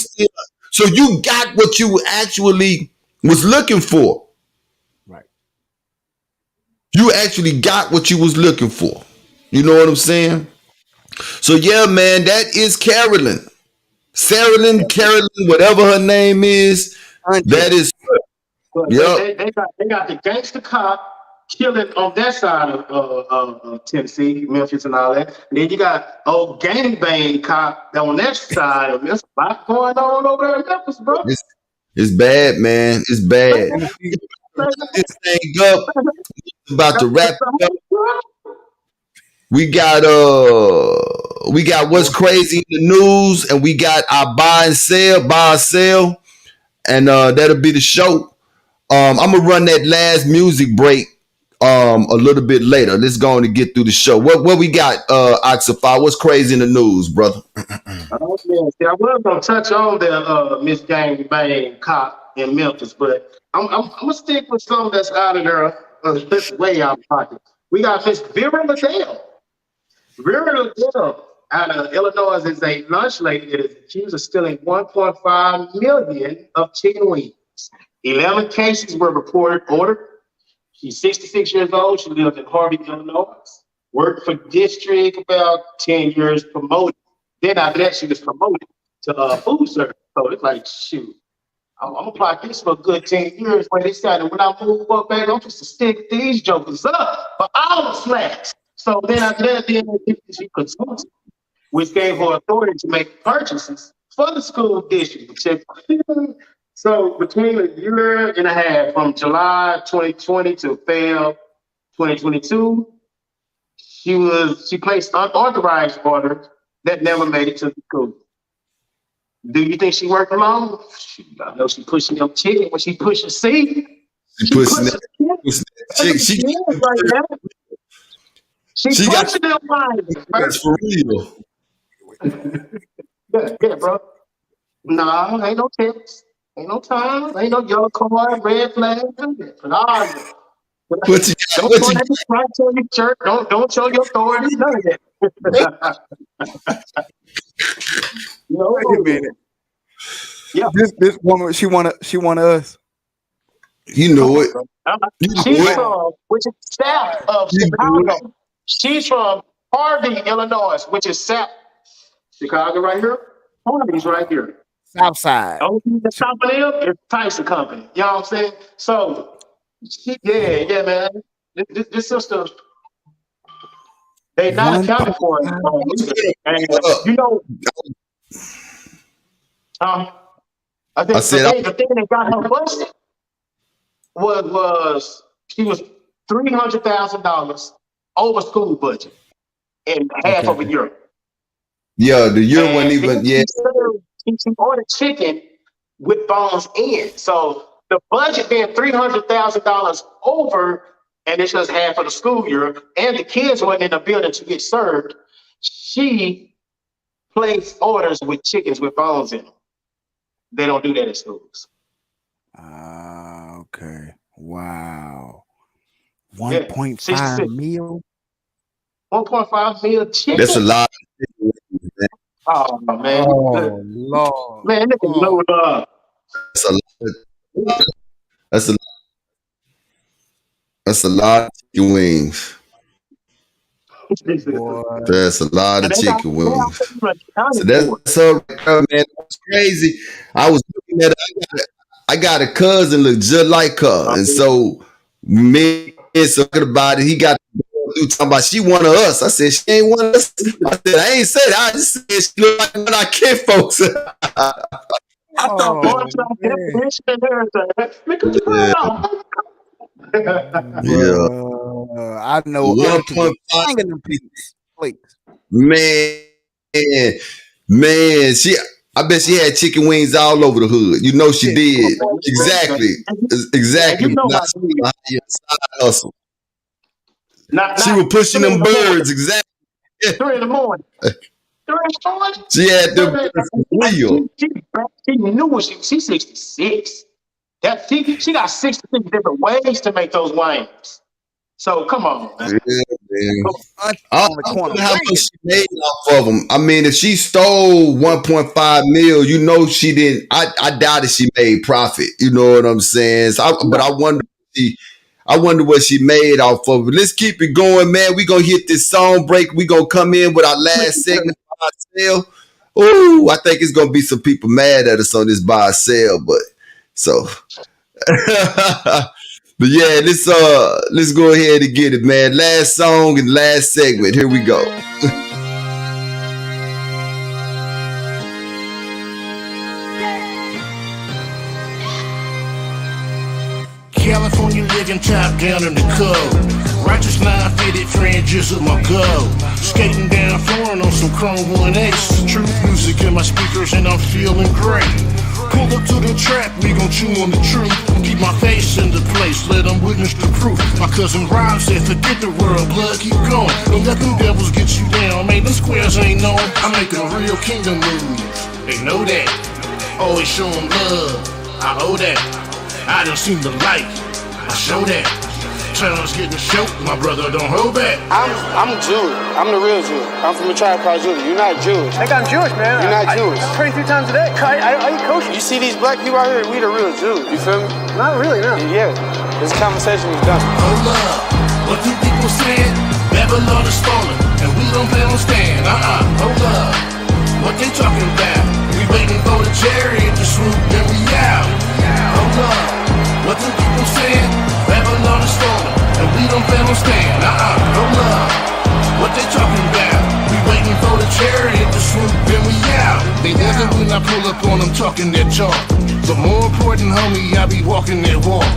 got what you actually was looking for. Right. You actually got what you was looking for. You know what I'm saying? So yeah, man, that is Carolyn, whatever her name is. That is. Yep. They got the gangster cop killing on that side of Tennessee, Memphis, and all that. And then you got old gangbang cop on that side. There's a lot going on over there in Memphis, bro. It's bad, man. It's bad. This thing up. About to wrap it up. We got what's crazy in the news, and we got our buy and sell, and that'll be the show. I'm gonna run that last music break a little bit later. Let's go on and get through the show. What we got, Oxify? What's crazy in the news, brother? Oh, man. See, I was gonna touch on the Miss Gang Bang cop in Memphis, but I'm gonna stick with something that's out of there. That's way out of pocket. We got Miss Vera Liddell. Vera Liddell out of Illinois is a lunch lady that is accused of stealing 1.5 million of chicken wings. 11 cases were ordered. She's 66 years old. She lives in Harvey, Illinois. Worked for district about 10 years, promoted. Then after that, she was promoted to food service. So it's like, shoot, I'm gonna apply this for a good 10 years. When they started, when I move up, baby, I'm just to stick these jokers up for all the slacks. So then after that, she consulted, which gave her authority to make purchases for the school district. So between a year and a half, from July 2020 to Feb 2022, she placed unauthorized orders that never made it to the school. Do you think she worked alone? I know she pushing them chicken when she pushing seed. She pushing that chicken. She pushing them lines. That's for real. Yeah, bro. No, ain't no tips. Ain't no time. Ain't no yellow card, red flag. Don't show your shirt. Don't show your authority. None of that. No. Wait a minute. Yeah. This woman, she want us. You know it. She's from, which is south of Chicago. She's from Harvey, Illinois, which is south. Chicago right here. Harvey's right here. South side. The company is Tyson Company. You know what I'm saying? So, yeah, man. This sister, they not accounted for it. And, you know, the thing that got her busted was she was $300,000 over school budget in half of a year. Yeah, the year And wasn't even. then Yeah, she ordered chicken with bones in. So the budget being $300,000 over, and it's just half of the school year, and the kids wasn't in the building to get served. She placed orders with chickens with bones in them. They don't do that in schools. Okay. Wow. Yeah. 1.5 mil. 1.5 million chicken. that's a lot. Oh man, Oh Lord. man, nigga load up. That's a lot. That's a that's a lot of chicken wings. Boy. That's a lot of And they got chicken wings. So so that's her, man. That's crazy. I was looking at it. I got a cousin look just like her, and so me and talking about it. He got talking about she one of us. I said she ain't one of us. I said I ain't said that. I just said she look like one of our kid folks. I thought boy, definition and everything. Look at the Yeah. I know 1.5 them plates. Man, I bet she had chicken wings all over the hood. You know she did. Exactly. You know Not side hustle. She was pushing them birds. Exactly. 3 in the morning. 3 in the morning. She had them birds real. She knew what she's 66. That she got 66 different ways to make those wings. So come on, man. Yeah, man. On I the don't corner. know how much she made off of them. I mean, if she stole 1.5 mil, you know she didn't. I doubt she made profit. You know what I'm saying? So but I wonder what she made off of it. Let's keep it going, man. We gonna hit this song break. We gonna come in with our last segment by sale. Ooh, I think it's gonna be some people mad at us on this buy sale, but so. But yeah, let's go ahead and get it, man. Last song and last segment. Here we go. California living top down in the cold. Righteous 950 friend just with my gold. Skating down Florida on some chrome 1X. Truth music in my speakers and I'm feeling great. Pull up to the trap, we gon' chew on the truth. Keep my face in the place, let them witness the proof. My cousin Rob said, forget the world, blood, keep going. Don't let them devils get you down, man, them squares ain't known. I make a real kingdom move, they know that. Always show them love, I owe that. I done seen the light, I show that. Challenge getting choked, my brother don't hold back. I'm Jewish. I'm the real Jew. I'm from a tribe called Judah. You're not Jewish. I think I'm Jewish, man. You're not Jewish. I pray 3 times a day. I eat kosher. You see these black people out here? We the real Jews. You feel me? Not really, no. Yeah. This conversation is done. Hold up, what do people saying? Babylon is falling, and we don't plan on staying. Hold up, what they talking about? We waiting for the chariot to swoop, then we out. Hold up, what do people saying? Babylon is falling, and we don't plan on staying. Hold up, what they talking about? We waiting for the chariot to swoop, then we out. They never when I pull up on them talking that talk. But more important, homie, I be walking that walk.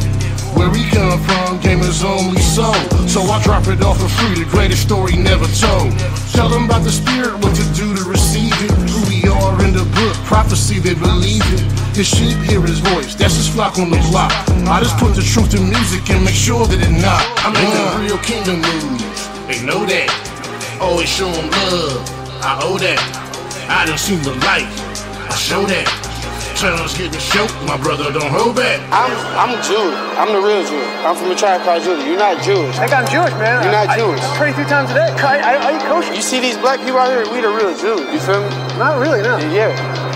Where we come from, gamers only soul. So I drop it off for free, the greatest story never told. Tell them about the spirit, what to do to receive it. Who we are in the book, prophecy, they believe it. His sheep hear his voice, that's his flock on the block. I just put the truth in music and make sure that it not. I make a real kingdom moves, they know that. Always show them love, I owe that. I done seen the light, I show that. Challenge getting choked, my brother don't hold back. I'm Jewish. I'm the real Jew. I'm from a tribe called Judah. You're not Jewish. I think I'm Jewish, man. You're not Jewish. I pray 3 times a day. I eat kosher. You see these black people out here? We the real Jews. You feel me? Not really, no. Yeah.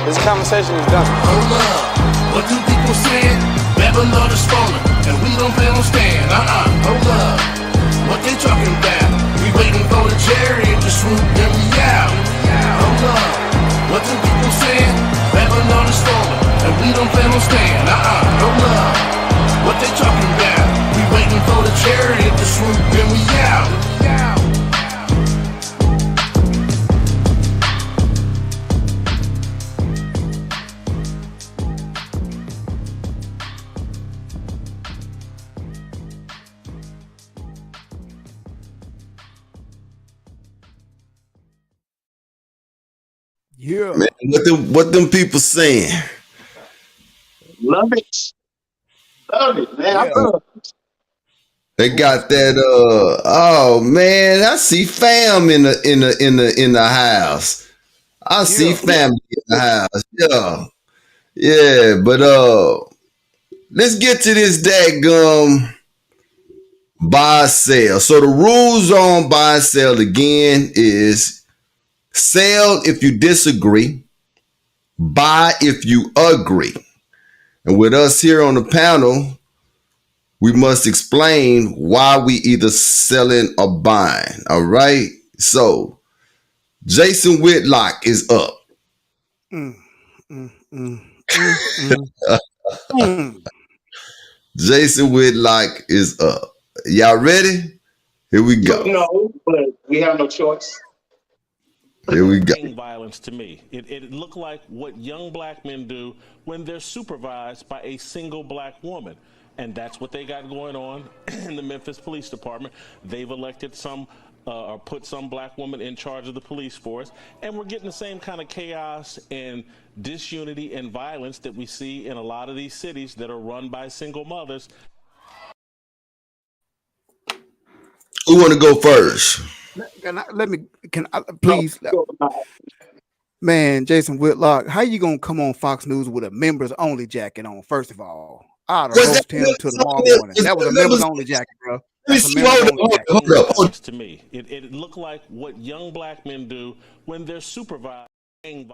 This conversation is done. Hold up, what do people saying? Babylon is falling, and we don't plan on staying. Hold up, what they talking about? We waiting for the chariot to swoop, then we out. Hold up, what do people saying? Babylon is falling, and we don't plan on staying. Hold up, what they talking about? We waiting for the chariot to swoop, then we out. Yeah. Man, what them people saying? Love it. Love it, man. I Yeah. love it. They got that. Oh man, I see fam in the house. I see Yeah. family in the house. Yeah, yeah. But let's get to this daggum buy sell. So the rules on buy sell again is sell if you disagree, buy if you agree. And with us here on the panel, we must explain why we either selling or buying. All right. So Jason Whitlock is up. Mm, mm, mm, mm, mm, mm. Jason Whitlock is up. Y'all ready? Here we go. No, but we have no choice. Here we go. Violence to me. It looked like what young black men do when they're supervised by a single black woman. And that's what they got going on in the Memphis Police Department. They've elected some or put some black woman in charge of the police force. And we're getting the same kind of chaos and disunity and violence that we see in a lot of these cities that are run by single mothers. Who want to go first? Can I please, man, Jason Whitlock, how you gonna come on Fox News with a members only jacket on? First of all, I'd have roast him till tomorrow morning. That was a members only jacket, bro. That's a members only jacket. Hold up. To me, it looked like what young black men do when they're supervised.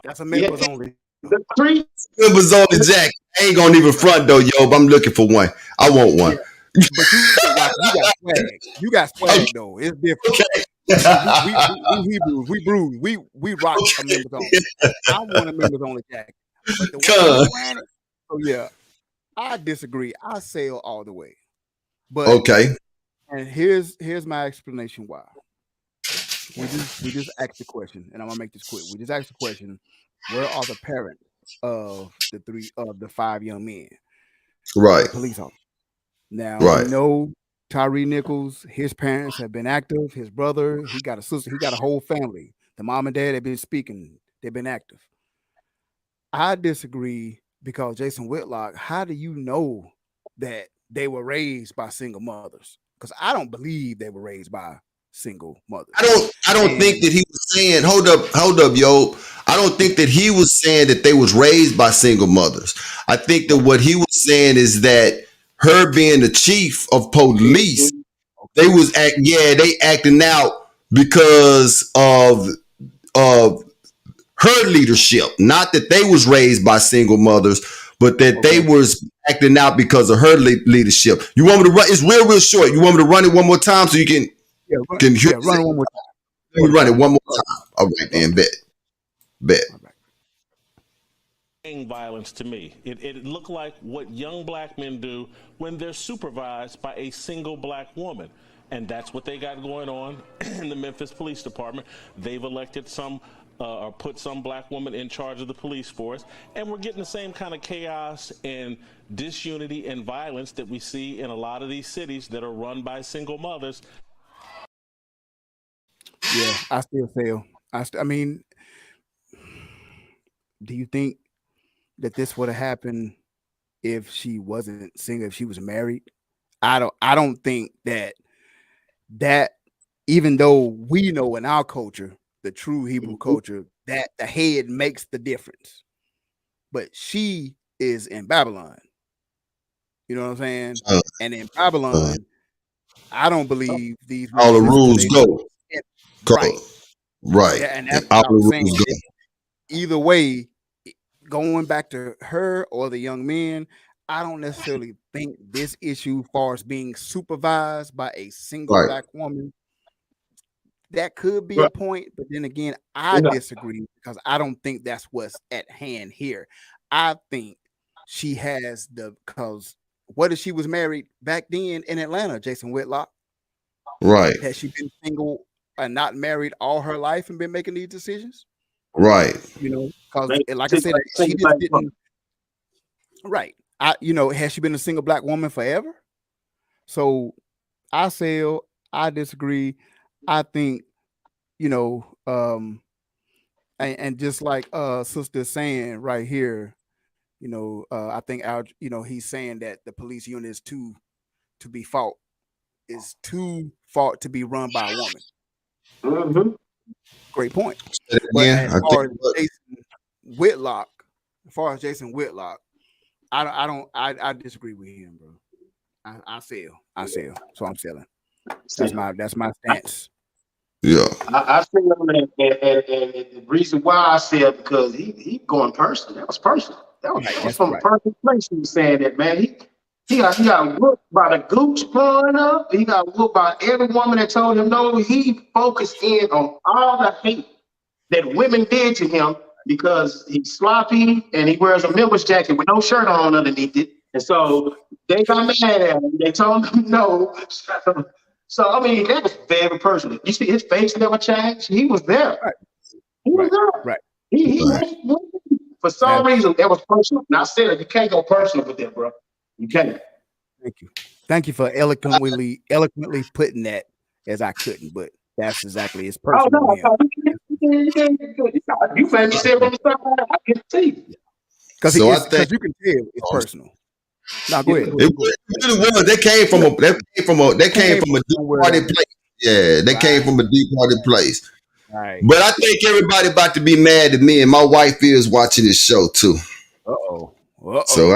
That's a members only. The three Members only jacket. I ain't gonna even front though, yo. But I'm looking for one. I want one. But you got swag. You got swag though. It's different. We Hebrews, we bruise, we rock a members only. I want a members only jacket. But the way you ran it, so yeah, I disagree. I sell all the way. But okay. And here's my explanation why. We just asked the question, and I'm gonna make this quick. We just asked the question: where are the parents of the 5 young men? Right. Police officers. Now right. We know Tyree Nichols, his parents have been active. His brother, he got a sister, he got a whole family. The mom and dad have been speaking, they've been active. I disagree because Jason Whitlock, how do you know that they were raised by single mothers? Because I don't believe they were raised by single mothers. I don't think that he was saying, hold up, yo. I don't think that he was saying that they was raised by single mothers. I think that what he was saying is that her being the chief of police, they acting out because of her leadership. Not that they was raised by single mothers, but that they was acting out because of her leadership. You want me to run? It's real short. You want me to run it one more time so you can hear? Run it one more time. Let me run it one more time. All right, then, bet. Violence to me. It looked like what young black men do when they're supervised by a single black woman. And that's what they got going on in the Memphis Police Department. They've elected some or put some black woman in charge of the police force. And we're getting the same kind of chaos and disunity and violence that we see in a lot of these cities that are run by single mothers. Yeah, I still fail. I mean, do you think that this would have happened if she wasn't single, if she was married? I don't think that even though we know in our culture, the true Hebrew culture, that the head makes the difference. But she is in Babylon. You know what I'm saying? And in Babylon, I don't believe these all the rules go. Right. Yeah, and that's what I was saying. Either way, going back to her or the young men, I don't necessarily think this issue, far as being supervised by a single black woman, that could be a point. But then again, I disagree because I don't think that's what's at hand here. I think she has because what if she was married back then in Atlanta, Jason Whitlock? Right. Has she been single and not married all her life and been making these decisions? Right. You know, because like I said, she just didn't. Right. Has she been a single black woman forever? So I disagree. I think, And just like sister saying right here, I think he's saying that the police unit is to be fought to be run by a woman. Mm-hmm. Great point. But Again, I think as far as Jason Whitlock, I disagree with him, bro. I sell. So I'm selling. That's my stance. yeah. I see him, and the reason why I said because he going personal. That was personal. That was from a personal place. He was saying that, man. He got whooped by the gooch growing up. He got whooped by every woman that told him no. He focused in on all the hate that women did to him because he's sloppy and he wears a Miller's jacket with no shirt on underneath it. And so they got mad at him. They told him no. So I mean, that was very personal. You see, his face never changed. He was there. Right. He was there. Right. He for some reason that was personal. And I said it, you can't go personal with that, bro. You can't. Thank you for eloquently putting that as I couldn't, but that's exactly his personal. Oh no, you made me say it on the side. I can see. Because you can tell it's personal. No, go ahead. It really was. They came from a deep-hearted place. Yeah, they came from a deep-hearted place. Right. But I think everybody about to be mad at me, and my wife is watching this show too. Uh-oh. So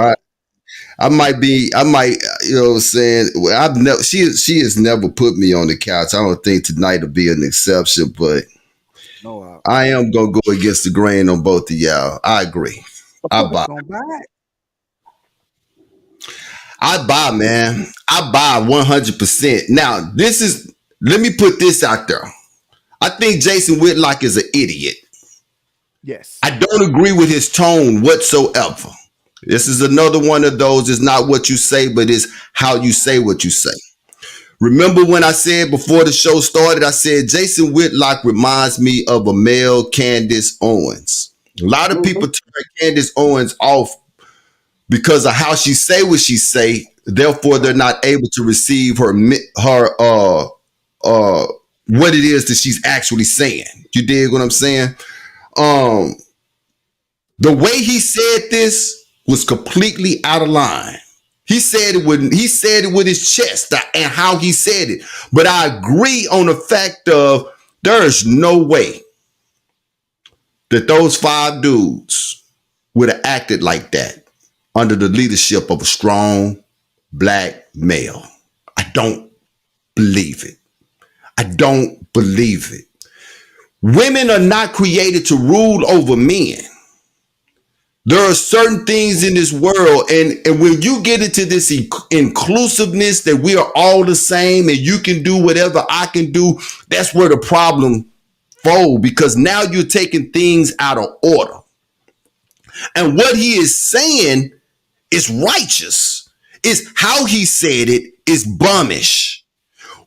I might, you know what I'm saying? Well, she has never put me on the couch. I don't think tonight will be an exception, but I am gonna go against the grain on both of y'all. I agree. I buy, man. I buy 100%. Now, let me put this out there. I think Jason Whitlock is an idiot. Yes. I don't agree with his tone whatsoever. This is another one of those. It's not what you say, but it's how you say what you say. Remember when I said before the show started, I said Jason Whitlock reminds me of a male Candace Owens. A lot of people turn Candace Owens off because of how she say what she say. Therefore, they're not able to receive her what it is that she's actually saying. You dig what I'm saying? The way he said this was completely out of line. He said it with his chest and how he said it. But I agree on the fact of there is no way that those 5 dudes would have acted like that under the leadership of a strong black male. I don't believe it. I don't believe it. Women are not created to rule over men. There are certain things in this world, and when you get into this inclusiveness that we are all the same and you can do whatever I can do, that's where the problem folds, because now you're taking things out of order. And what he is saying is righteous. It's how he said it is bummish.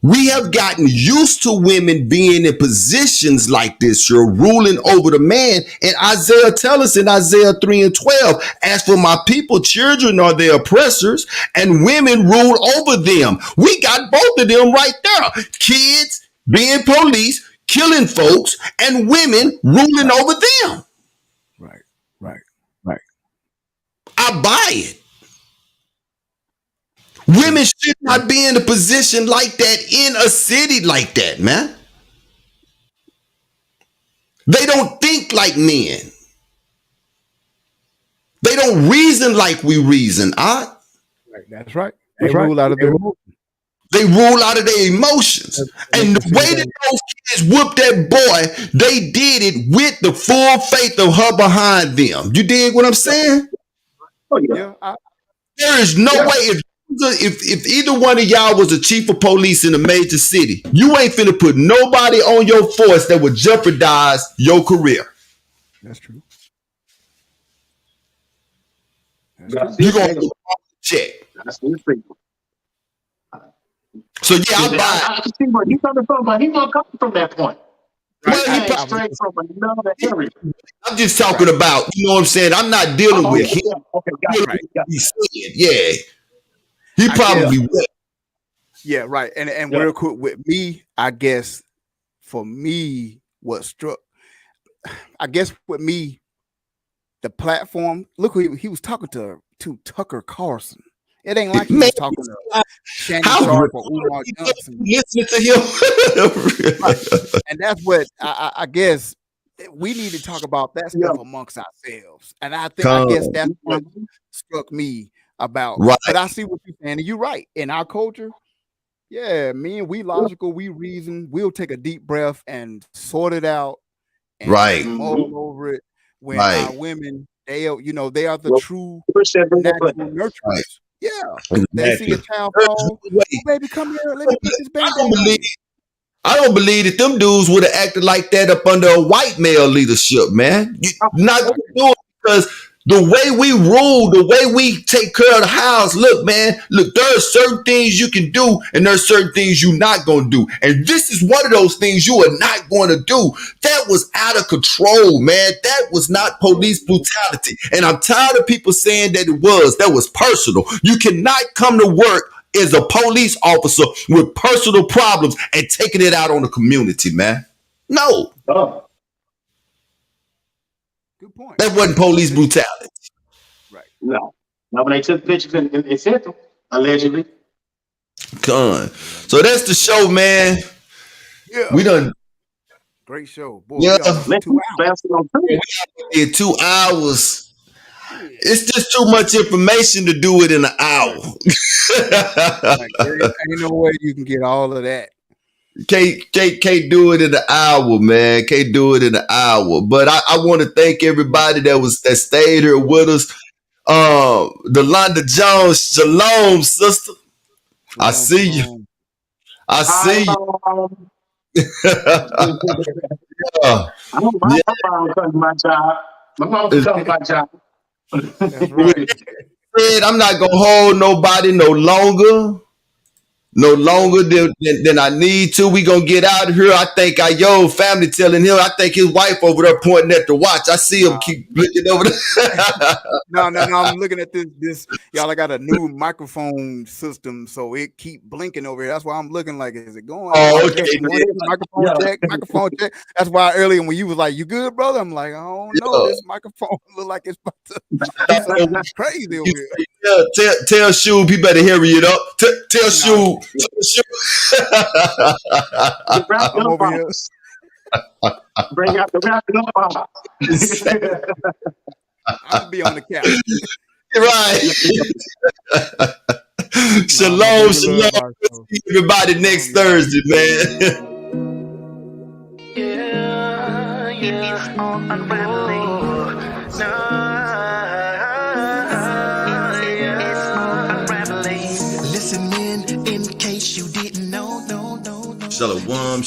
We have gotten used to women being in positions like this. You're ruling over the man. And Isaiah tells us in Isaiah 3:12, as for my people, children are their oppressors and women rule over them. We got both of them right there. Kids being police, killing folks, and women ruling over them. Right. I buy it. Women should not be in a position like that in a city like that, man. They don't think like men. They don't reason like we reason. Right, that's right. They rule out of their emotions. They rule out of their emotions. And the way that those kids whooped that boy, they did it with the full faith of her behind them. You dig what I'm saying? Oh, yeah. There is no way if either one of y'all was a chief of police in a major city, you ain't finna put nobody on your force that would jeopardize your career. That's true. You're gonna check. So yeah, I can see where he's coming from, but he's not coming from that point. Well, he straight from another area. I'm just talking about, you know what I'm saying? I'm not dealing with him. Okay, got it. Yeah. He probably will. Yeah, right. And real quick with me, I guess for me, what struck, I guess with me, the platform. Look, who he was talking to Tucker Carlson. It ain't like he was talking to Shannon Sharp or Umar Johnson. Listening to him, right. And that's what I guess we need to talk about that stuff amongst ourselves. And I guess that's what struck me about. Right. But I see what you're saying, and you're right. In our culture, man, we logical, we reason, we'll take a deep breath and sort it out, and mull over it. When our women, they are the true natural nurturers. Right. Yeah, exactly. They see a child fall. Oh, baby, come here. Let me put this baby. I don't believe that them dudes would have acted like that up under a white male leadership, man. You're not gonna do it because the way we rule, the way we take care of the house. Look, man. Look, there are certain things you can do, and there are certain things you're not gonna do. And this is one of those things you are not going to do. That was out of control, man. That was not police brutality. And I'm tired of people saying that it was. That was personal. You cannot come to work as a police officer with personal problems and taking it out on the community, man. No. Good point. That wasn't police brutality. Right. No. Now, when they took pictures and sent them, allegedly. Con. So that's the show, man. Yeah. We done. Great show. Boy, Yeah. 2 hours. We did 2 hours. It's just too much information to do it in an hour. Ain't no way you can get all of that. Can't do it in an hour, man. Can't do it in an hour. But I want to thank everybody that stayed here with us. Delonda Jones, shalom, sister. I see you. I see you. My mom comes to my job. My mom comes to my job. That's right. I'm not gonna hold nobody no longer than I need to. We gonna get out of here. I think our family telling him. I think his wife over there pointing at the watch. I see him keep looking over there. No. I'm looking at this. Y'all, I got a new microphone system, so it keep blinking over here. That's why I'm looking like, is it going? Oh, okay. Microphone check. That's why earlier when you was like, "You good, brother?" I'm like, I don't know. This microphone look like it's about to be crazy over here. Tell Shub he better hurry it up. Tell Shub. I'm over here. Bring out the wrapping up. I'm gonna be on the couch. Right. Shalom. See everybody next Thursday, man. It's on Unraveling. It's on Unraveling. Listen, man, in case you didn't know. Shalom.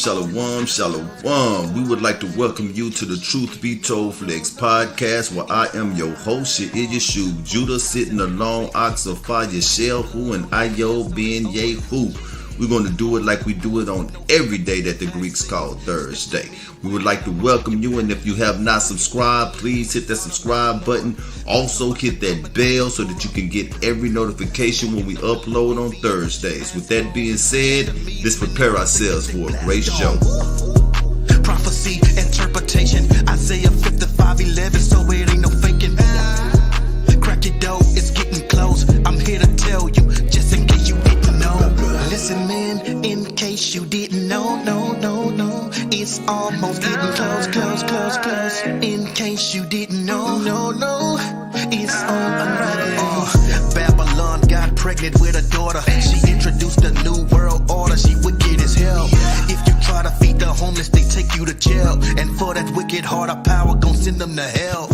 We would like to welcome you to the Truth Be Told Flex podcast, where I am your host, Yeshua Judah, sitting along Ox of Fire Shehu and Ayo Ben Yehu. We're going to do it like we do it on every day that the Greeks call Thursday. We would like to welcome you, and if you have not subscribed, please hit that subscribe button. Also hit that bell so that you can get every notification when we upload on Thursdays. With that being said, let's prepare ourselves for a great show. Prophecy, interpretation, Isaiah 55:11, so it ain't no faking. Crack your dough, it's getting close. I'm here to tell you, just in case you didn't know. Listen, man, in case you didn't know, it's almost getting close. In case you didn't know, it's on Unraveling. Babylon got pregnant with a daughter. She introduced a new world order. She wicked as hell. If you try to feed the homeless, they take you to jail. And for that wicked heart of power, gon' send them to hell.